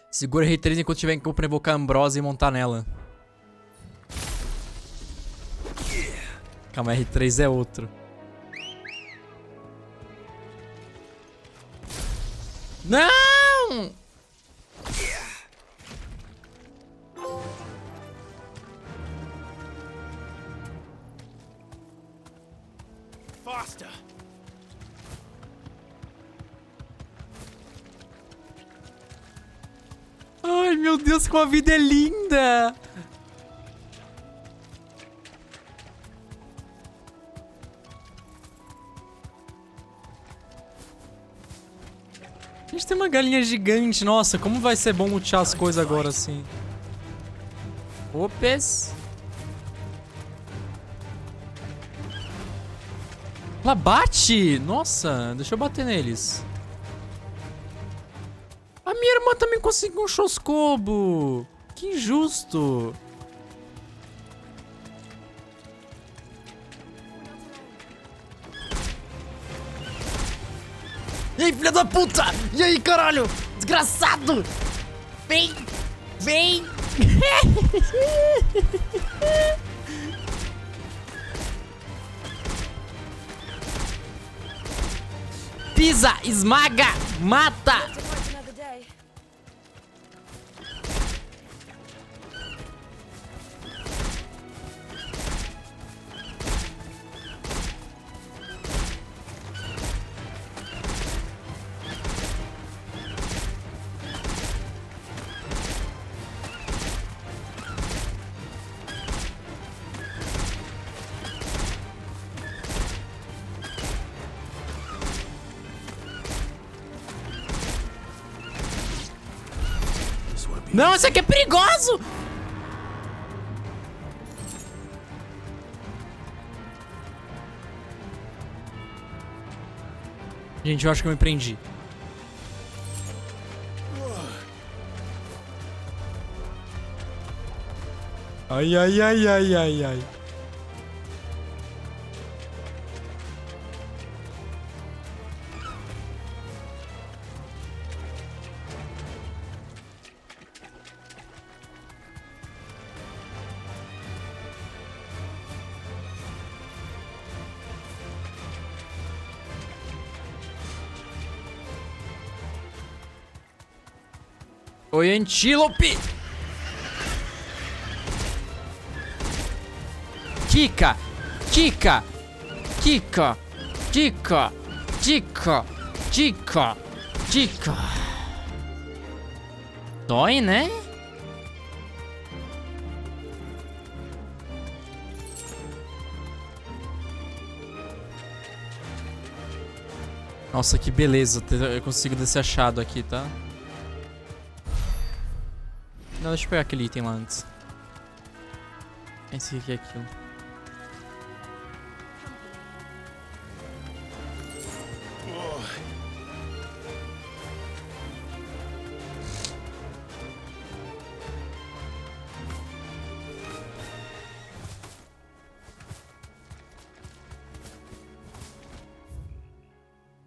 Speaker 1: Segura R3 enquanto tiver em campo pra invocar a Ambrose e montar nela. Calma, R3 é outro. Não!
Speaker 10: Faster!
Speaker 1: Ai, meu Deus, como a vida é linda! A gente tem uma galinha gigante. Nossa, como vai ser bom lutear as coisas agora assim. Opes. Ela bate! Nossa, deixa eu bater neles. A minha irmã também conseguiu um choscobo. Que injusto. E aí, filha da puta! E aí, caralho? Desgraçado! Vem! Vem! Pisa! Esmaga! Mata! Não, isso aqui é perigoso! Gente, eu acho que eu me prendi. Ai, ai, ai, ai, ai, ai. Oi, antílope! Kika! Kika! Kika! Kika! Kika! Kika! Kika! Dói, né? Nossa, que beleza. Eu consigo desse achado aqui, tá? Não, deixa eu pegar aquele item lá antes. Esse aqui é aquilo.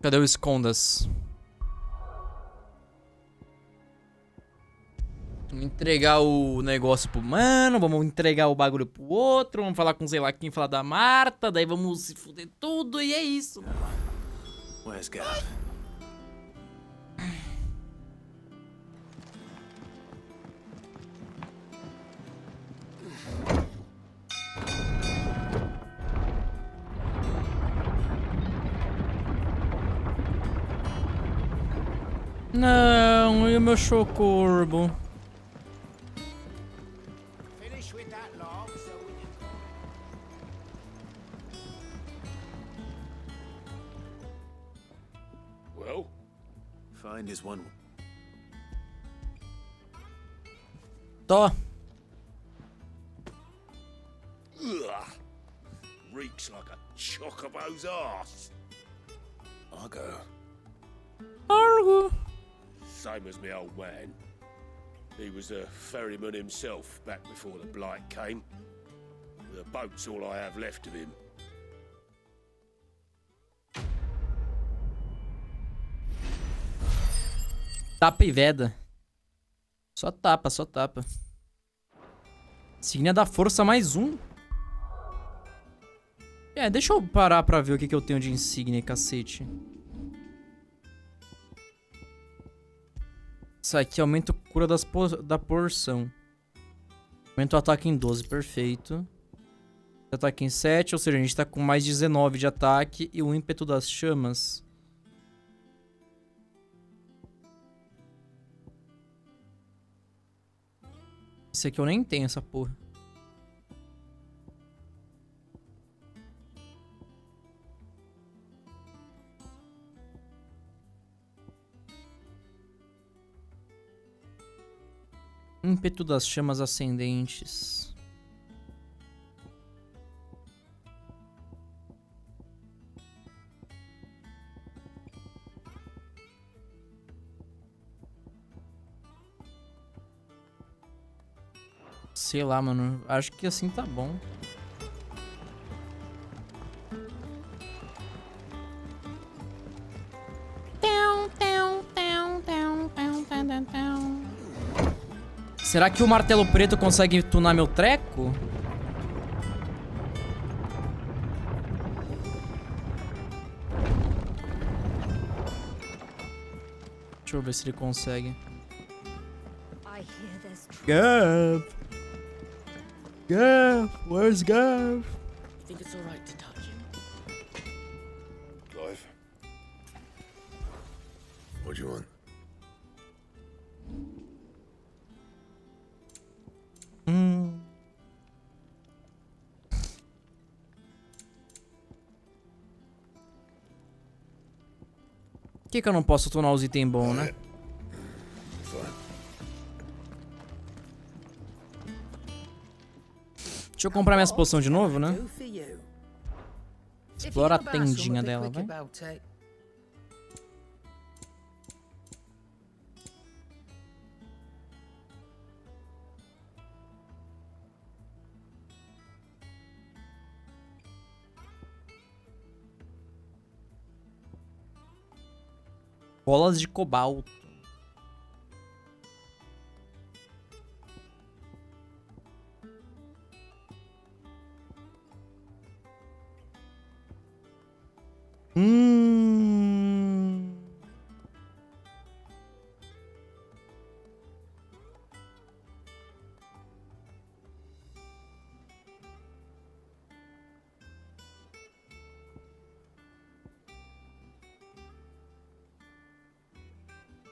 Speaker 1: Cadê o escondas? Vamos entregar o negócio pro mano, vamos entregar o bagulho pro outro, vamos falar com sei lá quem falar da Marta, daí vamos se fuder tudo e é isso.
Speaker 6: Where's Gav?
Speaker 1: Não, e o meu chocorbo?
Speaker 10: Well,
Speaker 6: find is one.
Speaker 1: Tó.
Speaker 10: Ugh. Reeks like a chocobo's arse.
Speaker 6: Argo.
Speaker 1: Argo.
Speaker 10: Same as me old man. He was a ferryman himself back before the blight came. The boat's all I have left of him.
Speaker 1: Tapa e veda. Só tapa, só tapa. Insígnia da força mais um. É, deixa eu parar pra ver o que eu tenho de insígnia, cacete. Isso aqui aumenta a cura da porção. Aumenta o ataque em 12, perfeito. Ataque em 7, ou seja, a gente tá com mais 19 de ataque. E o ímpeto das chamas. Esse aqui eu nem tenho, essa porra. Ímpeto das chamas ascendentes. Sei lá, mano. Acho que assim tá bom. Será que o martelo preto consegue tunar meu treco? Deixa eu ver se ele consegue. Gav! Gav! Where's Gav?
Speaker 8: You think it's all right to touch him?
Speaker 10: Clive?
Speaker 6: What do you want?
Speaker 1: Por que eu não posso tunar os itens bons, né? Deixa eu comprar minhas poções de novo, né? Explora a tendinha dela, vai. Bolas de cobalto.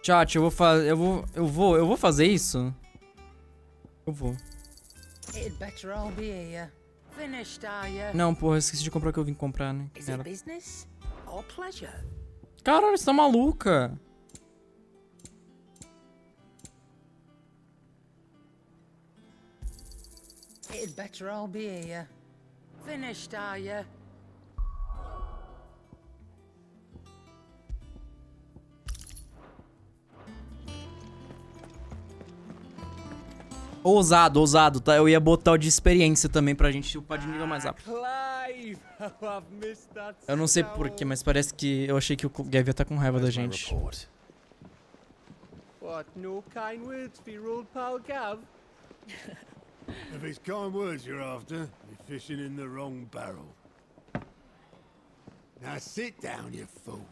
Speaker 1: Chat, eu vou fazer isso? Eu vou.
Speaker 13: It'd better all be here. Finished, are you?
Speaker 1: Não, porra, eu esqueci de comprar o que eu vim comprar, né?
Speaker 13: Is it business or pleasure?
Speaker 1: Caralho, você tá maluca?
Speaker 13: It'd better all be here. Finished, are you?
Speaker 1: Ousado, ousado, tá? Eu ia botar o de experiência também pra gente upar de nível mais rápido.
Speaker 16: Clive! I've missed that.
Speaker 1: Eu não sei porquê, mas parece que eu achei que o Gav ia tá com raiva da gente.
Speaker 16: What, no kind words for your old pal Gav?
Speaker 14: If it's kind words you're after, you're fishing in the wrong barrel. Now sit down, you fool.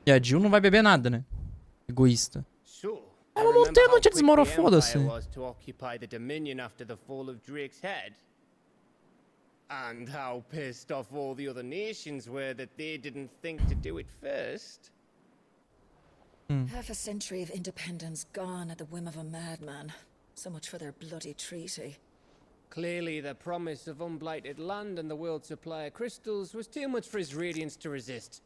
Speaker 1: E a Jill não vai beber nada, né? Egoísta.
Speaker 16: So,
Speaker 1: Ela não tem, não te desmorou,
Speaker 16: the
Speaker 1: foda-se.
Speaker 16: Empire was to occupy the Dominion after the fall of Drake's head. And how pissed off all the other nations were that they didn't think to do it first.
Speaker 18: Half a century of independence gone at the whim of a madman. So much for their bloody treaty.
Speaker 16: Clearly, the promise of unblighted land and the world's supply of crystals was too much for his radiance to resist.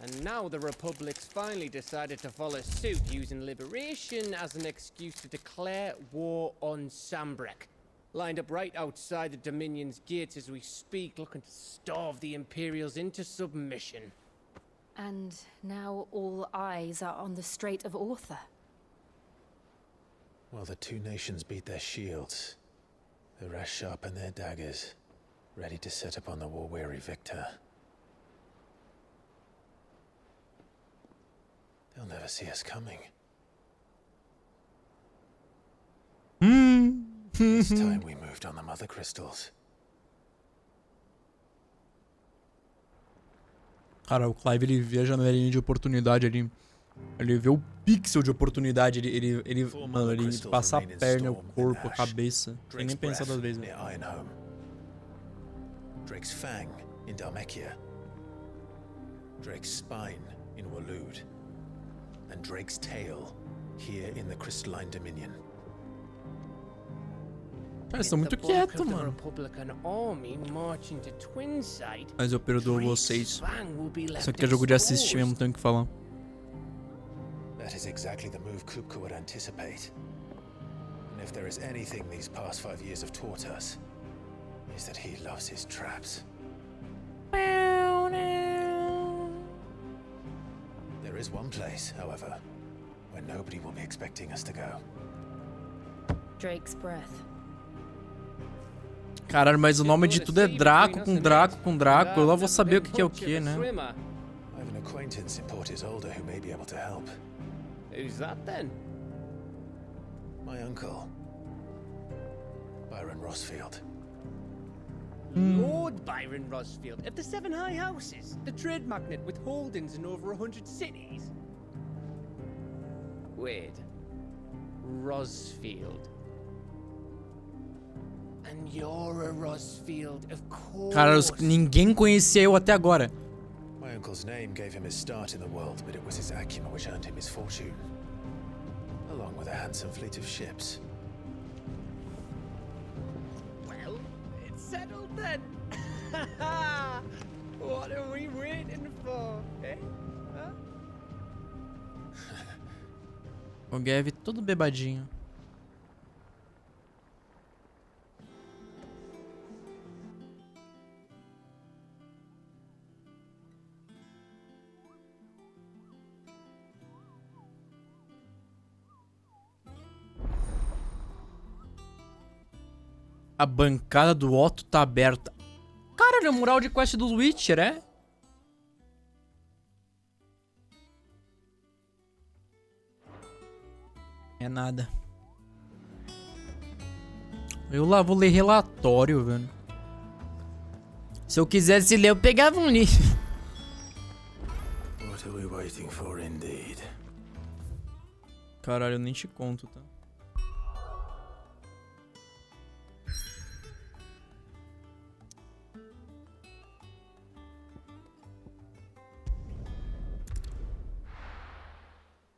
Speaker 16: And now the Republic's finally decided to follow suit, using liberation as an excuse to declare war on Sambrek. Lined up right outside the Dominion's gates as we speak, looking to starve the Imperials into submission.
Speaker 5: And now all eyes are on the Strait of Author.
Speaker 6: Well, the two nations beat their shields. The rest sharpen their daggers, ready to set upon the war-weary victor. They'll never see us coming. This time we moved on the mother crystals.
Speaker 1: Cara, o Clive, ele vê a janelinha de oportunidade ali. Ele vê o pixel de oportunidade. Mano, ele passa a perna, o corpo, a cabeça. Sem nem pensar das vezes.
Speaker 6: Drake's Fang in Dhalmekia. Drake's Spine in Waloed. And Drake's Tail here in the Crystalline Dominion.
Speaker 1: Cara, eles estão muito quietos, mano. Mas eu perdoo vocês. Isso aqui é jogo de assistir mesmo, não tenho o que falar.
Speaker 6: That is exactly the move Kupka would anticipate. And if there is anything these past 5 years have taught us, is that he loves his traps. There is one place, however, where nobody will be expecting us to go.
Speaker 5: Drake's breath.
Speaker 1: Caralho, mas o nome de tudo é Draco com Draco com Draco. Eu lá vou saber o que é o que, né?
Speaker 6: I have an acquaintance in Port Isolde who may be able to help.
Speaker 16: Who's that then?
Speaker 6: My uncle, Byron Rosfield.
Speaker 16: Lord Byron Rosfield of the Seven High Houses, the trade magnate with holdings in over 100 cities. Wait, Rosfield. And you're a Rosfield, of course.
Speaker 1: Cara, ninguém conhecia eu até agora.
Speaker 6: My uncle's name gave him his start in the world, but it was his acumen which earned him his fortune, along with a handsome fleet of ships.
Speaker 16: Well, it's settled then. What are we waiting for, eh? Huh?
Speaker 1: O Gav todo bebadinho. A bancada do Otto tá aberta. Caralho, é o mural de quest do Witcher, é? É nada. Eu lá vou ler relatório, velho. Se eu quisesse ler, eu pegava um livro.
Speaker 6: What are we waiting for, indeed?
Speaker 1: Caralho, eu nem te conto, tá?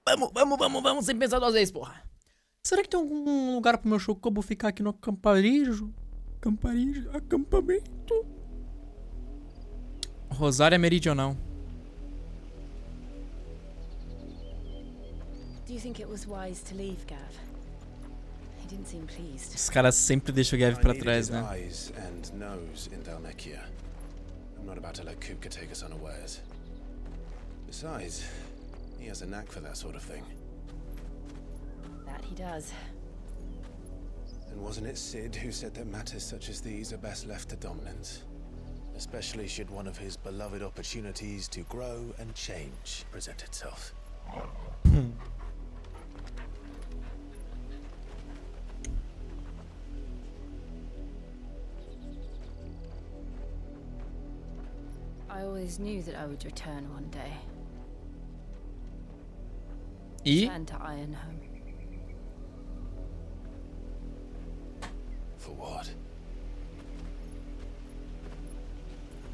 Speaker 1: Vamos, sem pensar duas vezes, porra. Será que tem algum lugar pro meu chocobo ficar aqui no acampamento? Rosária Meridional.
Speaker 15: Do you think it was wise to leave, Gav? He didn't seem pleased.
Speaker 1: Os caras sempre deixam o Gav pra trás, né?
Speaker 6: Eyes and nose in Dalmekia. I'm not about to let Kupka take us unawares. Besides, he has a knack for that sort of thing.
Speaker 15: That he does.
Speaker 6: And wasn't it Sid who said that matters such as these are best left to dominance? Especially should one of his beloved opportunities to grow and change present itself.
Speaker 5: I always knew that I would return one day. Return to Ironhome.
Speaker 6: For what?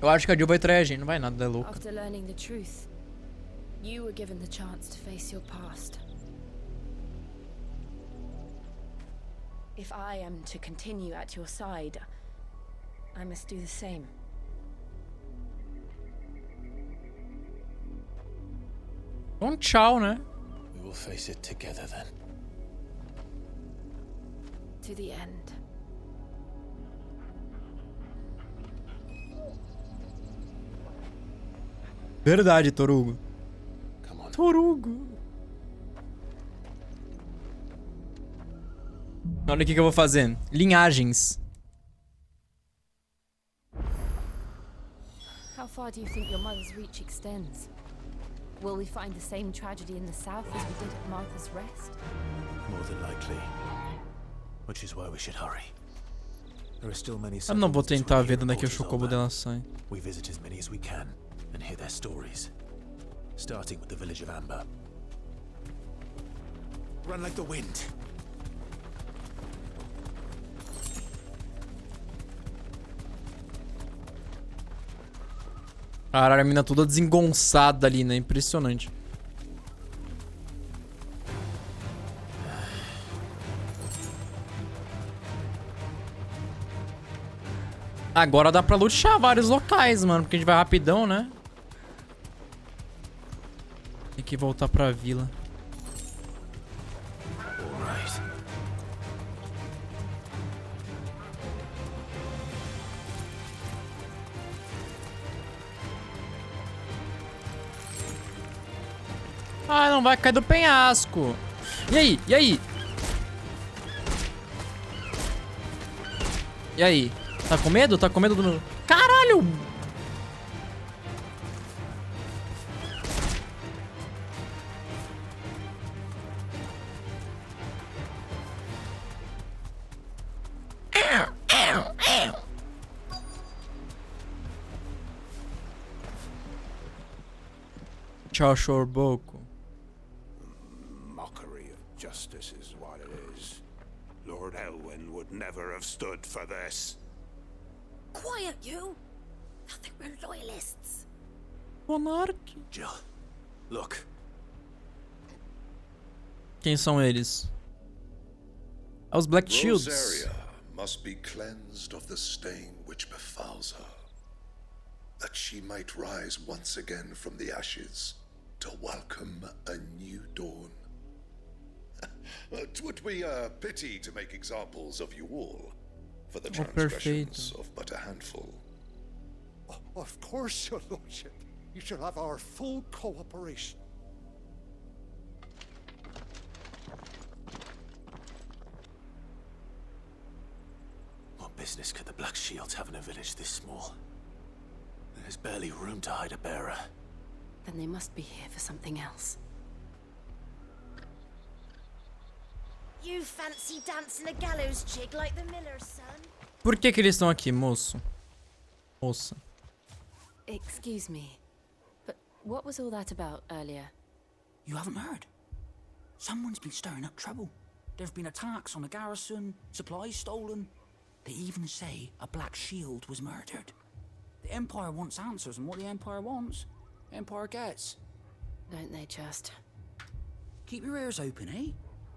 Speaker 1: Eu acho que a Jill vai trair a gente, não vai nada, é louca.
Speaker 5: After learning the truth, you were given the chance to face your past. If I am to continue at your side, I must do the same.
Speaker 1: Um tchau, né?
Speaker 6: We will face it together then.
Speaker 5: To the end.
Speaker 1: Verdade, Torugo. Torugo. Olha o que eu vou fazer. Linhagens.
Speaker 5: How far do you think your mother's reach extends? Will we find the same tragedy in the south as we did at Martha's Rest?
Speaker 6: More than likely. Which is why we should hurry. There are still many.
Speaker 1: Eu não vou tentar ver de onde é que o chocobo dela sai.
Speaker 6: We visit as many as we can and hear their stories. Starting with the village of Amber. Run like the wind.
Speaker 1: Caralho, a mina toda desengonçada ali, né? Impressionante. Agora dá pra lutear vários locais, mano. Porque a gente vai rapidão, né? Tem que voltar pra vila. Ah, não vai cair do penhasco. E aí? E aí? E aí? Tá com medo? Tá com medo do meu... Caralho! Tchau, Shorboco.
Speaker 10: Mockery of justice is what it is. Lord Elwyn would never have stood for this.
Speaker 9: Quiet, you! I think we're loyalists.
Speaker 1: Monarch.
Speaker 6: Jill, look.
Speaker 1: Quem são eles? É os Black Shields.
Speaker 4: Rosaria must be cleansed of the stain which befouls her, that she might rise once again from the ashes to welcome a new dawn. 'Twould be a pity to make examples of you all for the transgressions of but a handful.
Speaker 2: Of course, your lordship. You shall have our full cooperation.
Speaker 6: What business could the Black Shields have in a village this small? There's barely room to hide a bearer.
Speaker 5: Then they must be here for something else.
Speaker 9: You fancy dancing a gallows jig like the miller's son?
Speaker 1: Por que eles estão aqui, moço? Moça.
Speaker 5: Excuse me, but what was all that about earlier?
Speaker 7: You haven't heard? Someone's been stirring up trouble. There've been attacks on the garrison, supplies stolen. They even say a Black Shield was murdered. The Empire wants answers, and what the Empire wants, the Empire gets.
Speaker 5: Don't they just?
Speaker 7: Keep your ears open, eh?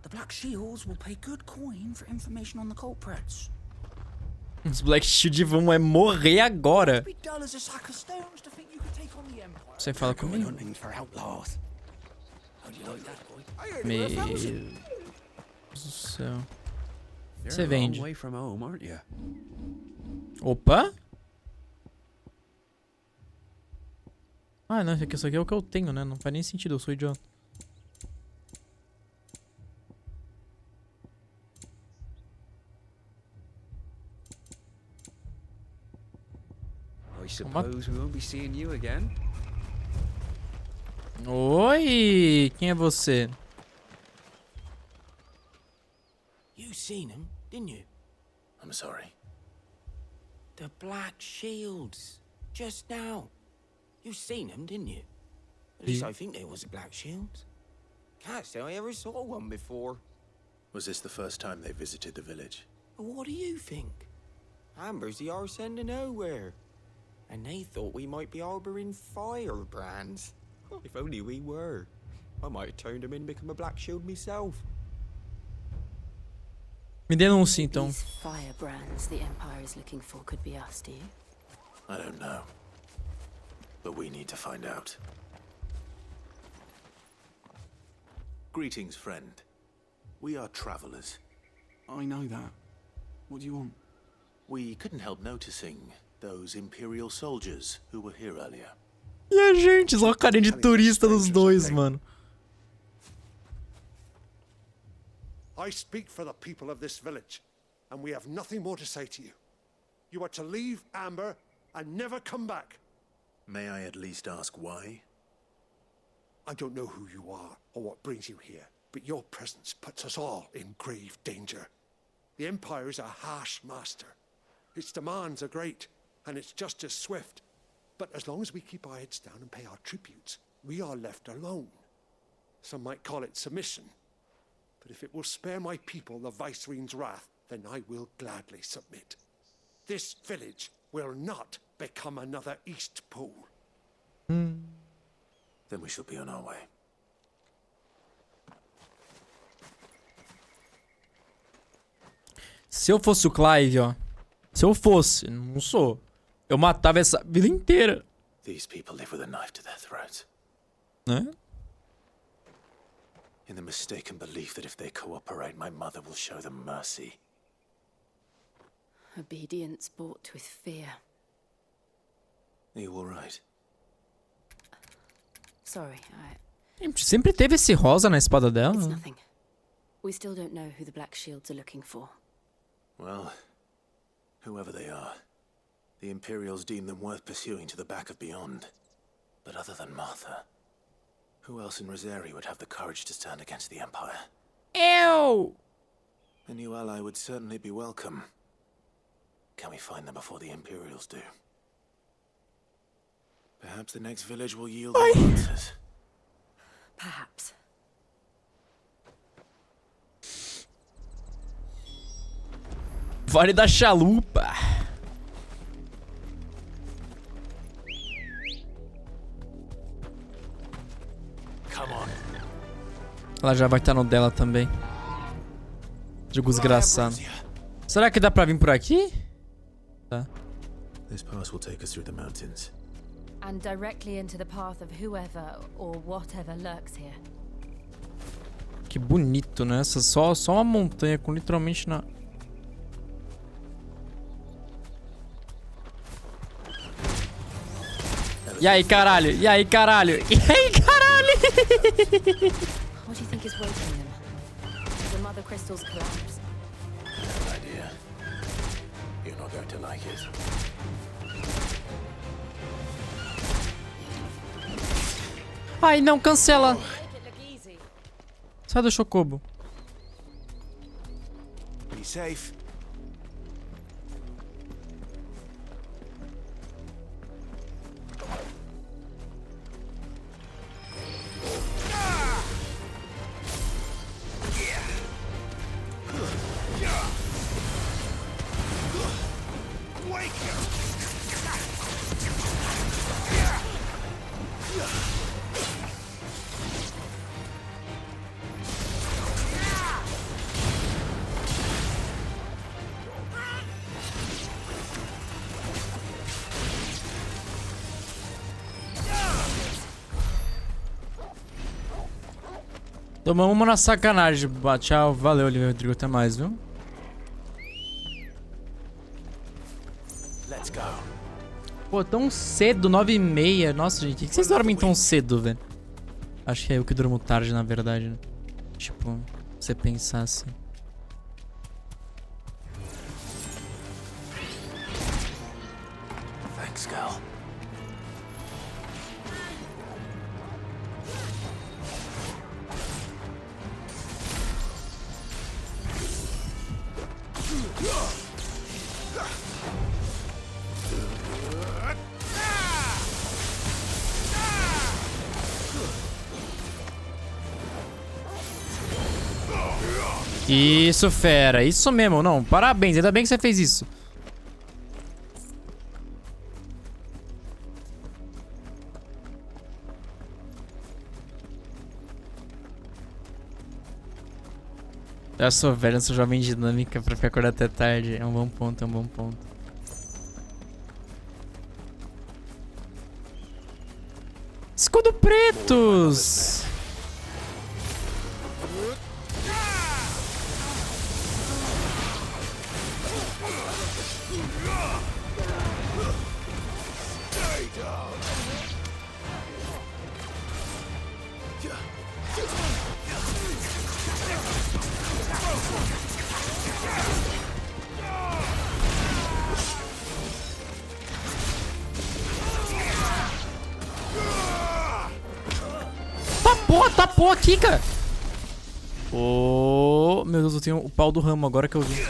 Speaker 7: The Black Shields will pay good coin for information on the culprits.
Speaker 1: Os Black Shield vão morrer agora.
Speaker 7: Be dull as a sack of stones to think you could take on the Empire.
Speaker 1: Você fala comigo? Meu Deus do céu. Você vende. Opa! Ah, não, isso aqui é o que eu tenho, né? Não faz nem sentido, eu sou idiota.
Speaker 12: I suppose we won't be seeing you again.
Speaker 1: Oi! Quem é você?
Speaker 7: You seen him, didn't you?
Speaker 6: I'm sorry.
Speaker 7: The Black Shields. Just now. You seen them, didn't you? At least I think there was a Black Shield. Can't say I ever saw one before.
Speaker 6: Was this the first time they visited the village?
Speaker 7: But what do you think? Amber's the arse end of nowhere. And they thought we might be harboring firebrands. If only we were. I might have turned them in and become a Black Shield myself.
Speaker 1: Me denuncie, então.
Speaker 5: These firebrands the Empire is looking for could be us, do you?
Speaker 6: I don't know. But we need to find out. Greetings, friend. We are travelers.
Speaker 17: I know that. What do you want?
Speaker 6: We couldn't help noticing those Imperial soldiers who were here earlier.
Speaker 1: E a gente, só a carinha de turista dos dois, mano.
Speaker 10: I speak for the people of this village, and we have nothing more to say to you. You are to leave Amber and never come back.
Speaker 6: May I at least ask why?
Speaker 10: I don't know who you are or what brings you here, but your presence puts us all in grave danger. The Empire is a harsh master. Its demands are great, and its justice swift. But as long as we keep our heads down and pay our tributes, we are left alone. Some might call it submission. But if it will spare my people the Viceroy's wrath, then I will gladly submit. This village will not become another East Pool.
Speaker 6: Then we shall be on our way.
Speaker 1: Se eu fosse o Clive, ó. Se eu fosse, não sou. Eu matava essa vida inteira.
Speaker 6: These people live with a knife to their throats.
Speaker 1: Né?
Speaker 6: In the mistaken belief that if they cooperate, my mother will show them mercy.
Speaker 5: Obedience bought with fear.
Speaker 6: Are you all right?
Speaker 5: Sorry,
Speaker 1: Sempre teve esse rosa na espada dela.
Speaker 5: It's nothing. We still don't know who the Black Shields are looking for.
Speaker 6: Well, whoever they are, the Imperials deem them worth pursuing to the back of beyond. But other than Martha, who else in Rosari would have the courage to stand against the Empire?
Speaker 1: Ew!
Speaker 6: A new ally would certainly be welcome. Can we find them before the Imperials do? Perhaps the next village will yield the answers.
Speaker 5: Perhaps.
Speaker 1: Vale da chalupa.
Speaker 6: Come on.
Speaker 1: Ela já vai estar no dela também. Jogo desgraçado. Será que dá pra vir por aqui? Tá.
Speaker 6: This pass will take us through the mountains.
Speaker 5: And directly into the path of whoever or whatever lurks here.
Speaker 1: Que bonito, né? Essa só uma montanha com literalmente na... E aí, caralho? E aí, caralho? E aí, caralho?
Speaker 5: What do you think is waiting them? The mother crystals collapse.
Speaker 6: No idea. You're not going to like it.
Speaker 1: Ai, não, cancela. Sai do Chocobo.
Speaker 6: Be safe.
Speaker 1: Tomamos uma na sacanagem. Tchau, valeu, Rodrigo. Até mais, viu?
Speaker 6: Let's go.
Speaker 1: Pô, tão cedo, 9h30. Nossa, gente, por que vocês dormem tão cedo, velho? Acho que é eu que durmo tarde, na verdade, né? Tipo, você pensar assim.
Speaker 6: Thanks, girl.
Speaker 1: Isso, fera. Isso mesmo. Não, parabéns. Ainda bem que você fez isso. Já sou velho, sou jovem dinâmica pra ficar acordado até tarde. É um bom ponto, é um bom ponto. Escudo pretos! Tapou aqui, cara. Oh, meu Deus, eu tenho o pau do ramo agora que eu vi.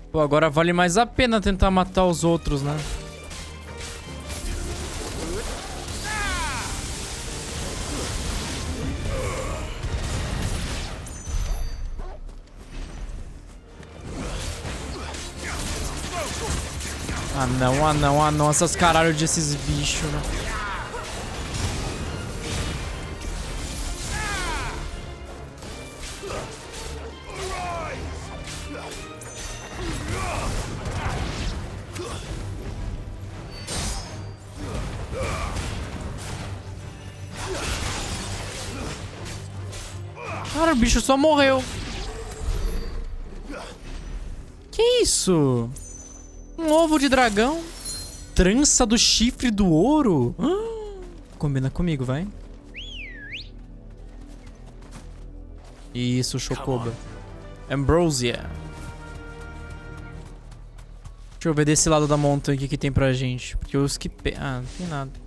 Speaker 1: Pô, agora vale mais a pena tentar matar os outros, né? Ah não, essas caralho desses bichos, né? Cara, o bicho só morreu. Que isso? Um ovo de dragão? Trança do chifre do ouro? Combina comigo, vai. Isso, Chocoba. Ambrosia. Deixa eu ver desse lado da montanha o que tem pra gente. Porque eu esquipei. Ah, não tem nada.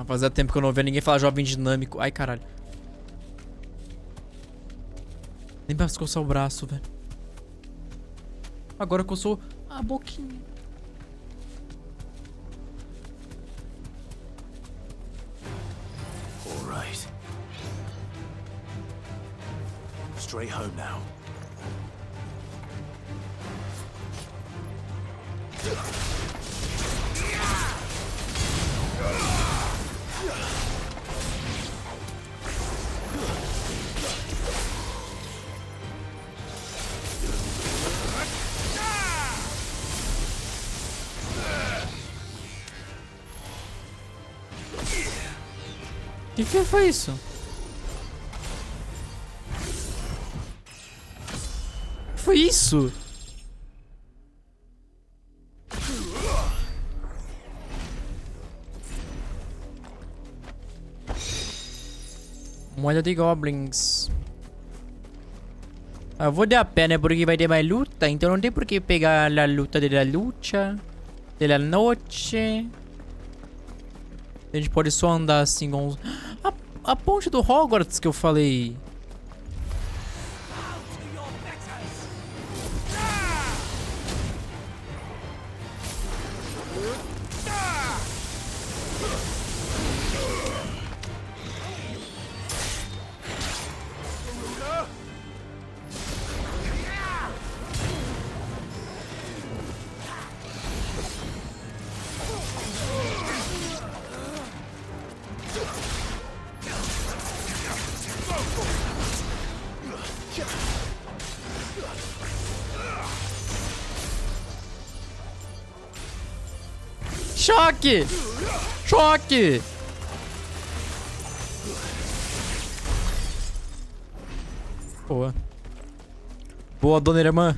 Speaker 1: Fazia tempo que eu não via ninguém falar jovem dinâmico. Ai, caralho. Nem pra coçar o braço, velho. Agora coçou a boquinha.
Speaker 6: All right. Straight home now.
Speaker 1: Que foi isso? Que foi isso? Moeda de goblins. Eu vou dar a pé, né? Porque vai ter mais luta. Então não tem por que pegar a luta de la lucha. De la noche. A gente pode só andar assim com os... A ponte do Hogwarts que eu falei. Choque! Choque! Boa. Boa, dona irmã.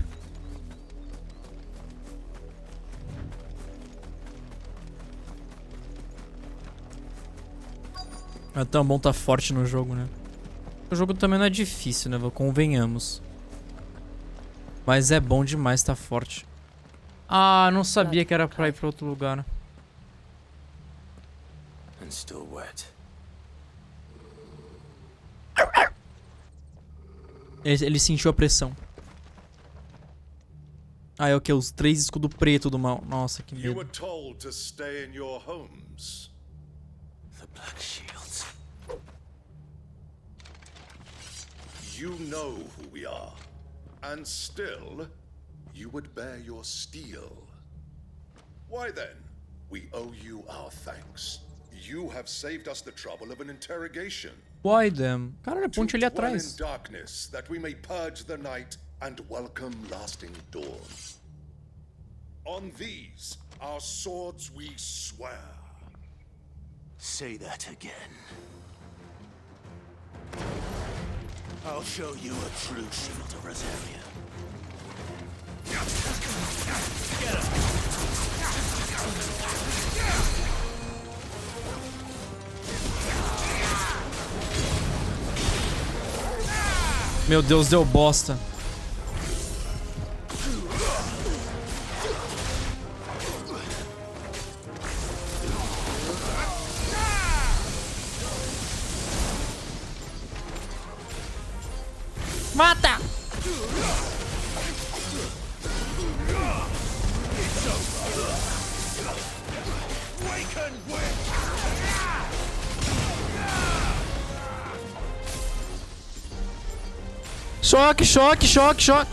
Speaker 1: É tão bom tá forte no jogo, né? O jogo também não é difícil, né? Convenhamos. Mas é bom demais tá forte. Ah, não sabia que era pra ir pra outro lugar.
Speaker 6: And still wet.
Speaker 1: Ele sentiu a pressão. Ah, é o que? Os 3 escudos pretos do mal. Nossa, que
Speaker 4: You
Speaker 1: medo.
Speaker 4: were told to stay in your homes.
Speaker 6: The Black Shields.
Speaker 4: You know who we are. And still, you would bear your steel. Why then, we owe you our thanks. You have saved us the trouble of an interrogation.
Speaker 1: Why them? Caralho, ponte ali
Speaker 4: To dwell
Speaker 1: atrás.
Speaker 4: in darkness, that we may purge the night and welcome lasting dawn. On these, our swords we swear.
Speaker 14: Say that again. I'll show you a true shield of Rosaria.
Speaker 1: Meu Deus, deu bosta. Mata! Choque, choque, choque, choque.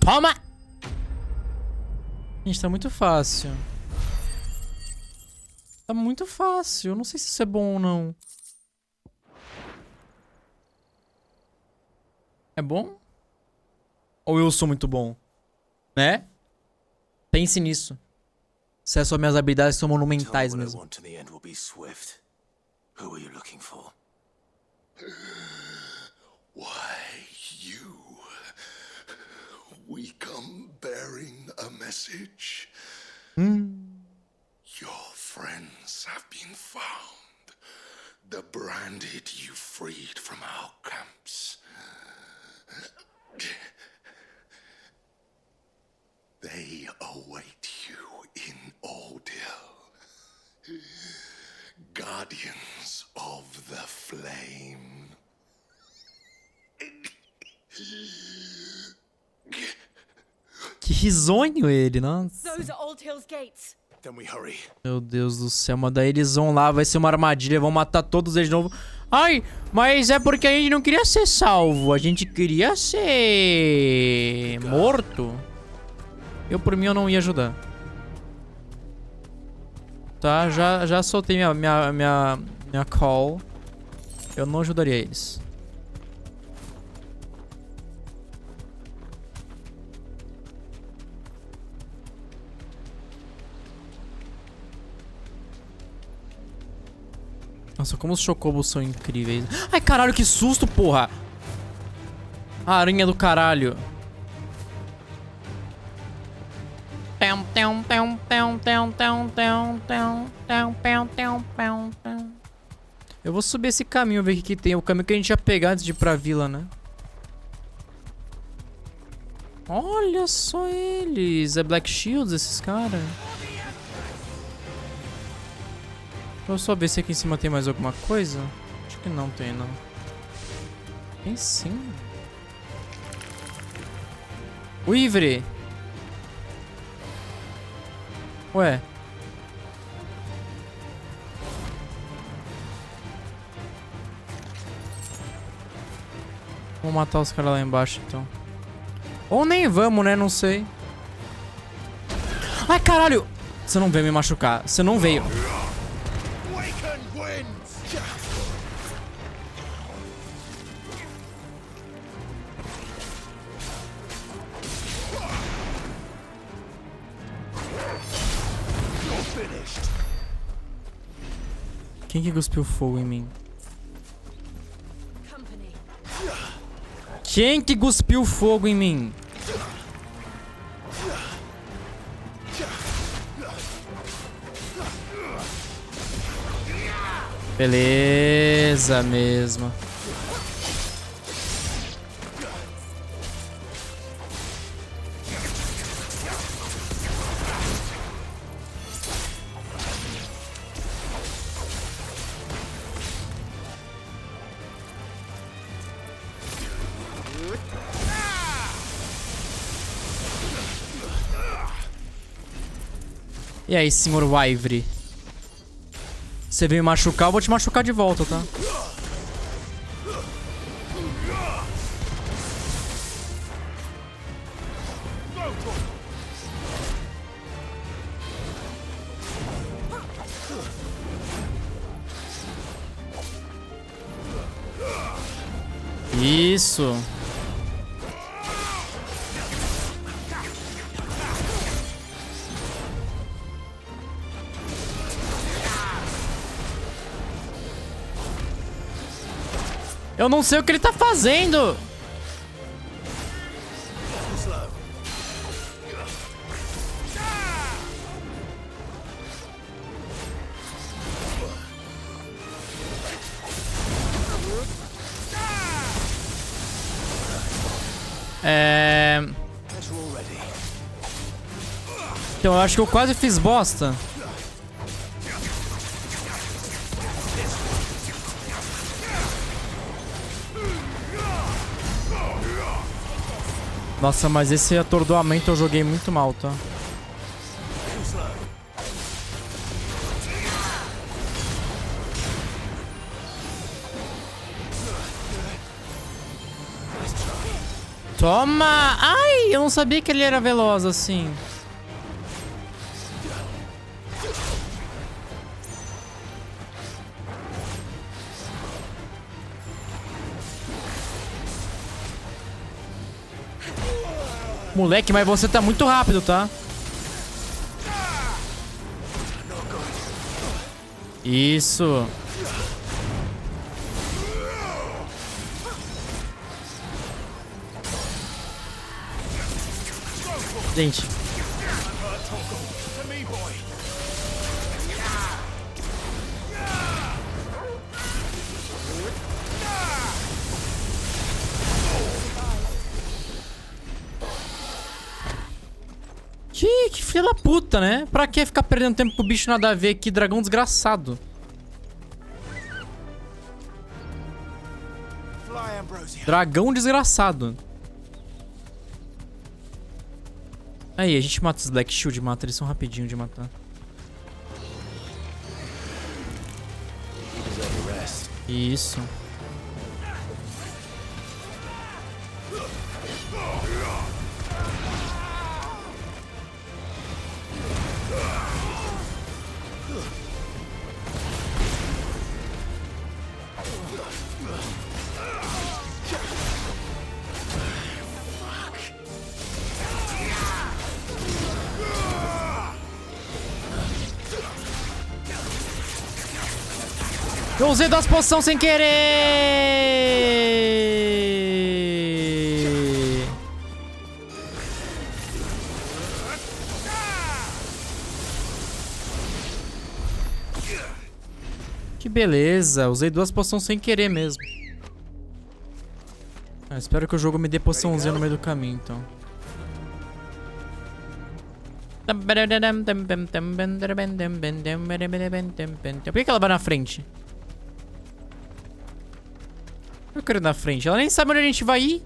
Speaker 1: Toma! Gente, tá muito fácil. Tá muito fácil. Eu não sei se isso é bom ou não. É bom? Ou eu sou muito bom? Né? Pense nisso. Se é só minhas habilidades são monumentais mesmo.
Speaker 14: Want to the end will be swift. Who are you looking for?
Speaker 4: Why, you? We come bearing a message. Your friends have been found. The branded you freed from our camps. They await you in Ordeal. Guardians of the Flame.
Speaker 1: Que risonho ele, nossa.
Speaker 9: Those are Old Hill's gates.
Speaker 14: Then we hurry.
Speaker 1: Meu Deus do céu, mas daí eles vão lá, vai ser uma armadilha, vão matar todos eles de novo. Ai, mas é porque a gente não queria ser salvo, a gente queria ser morto. Eu, por mim, eu não ia ajudar. Tá, já soltei minha call. Eu não ajudaria eles. Nossa, como os chocobos são incríveis. Ai, caralho, que susto, porra! A aranha do caralho. Eu vou subir esse caminho, ver o que tem. O caminho que a gente ia pegar antes de ir pra vila, né? Olha só eles. É Black Shields esses caras. Vou só ver se aqui em cima tem mais alguma coisa. Acho que não tem, não. Tem sim. O Ivre. Ué. Vamos matar os caras lá embaixo, então. Ou nem vamos, né? Não sei. Ai, caralho! Você não veio me machucar. Você não veio. Quem que cuspiu fogo em mim? Quem que cuspiu fogo em mim? Beleza mesmo. E aí, senhor Wyvry? Você veio me machucar, eu vou te machucar de volta, tá? Isso. Eu não sei o que ele tá fazendo. Então, eu acho que eu quase fiz bosta. Nossa, mas esse atordoamento eu joguei muito mal, tá? Toma! Ai, eu não sabia que ele era veloz assim. Moleque, mas você tá muito rápido, tá? Isso. Gente. Que filha da puta, né? Pra que ficar perdendo tempo pro bicho nada a ver? Que dragão desgraçado. Dragão desgraçado. Aí, a gente mata os Black Shield, mata. Eles são rapidinho de matar. Isso. Eu usei duas poções sem querer! Que beleza, usei duas poções sem querer mesmo. Espero que o jogo me dê poçãozinha no meio do caminho, então. Por que ela vai na frente? Eu quero ir na frente. Ela nem sabe onde a gente vai ir.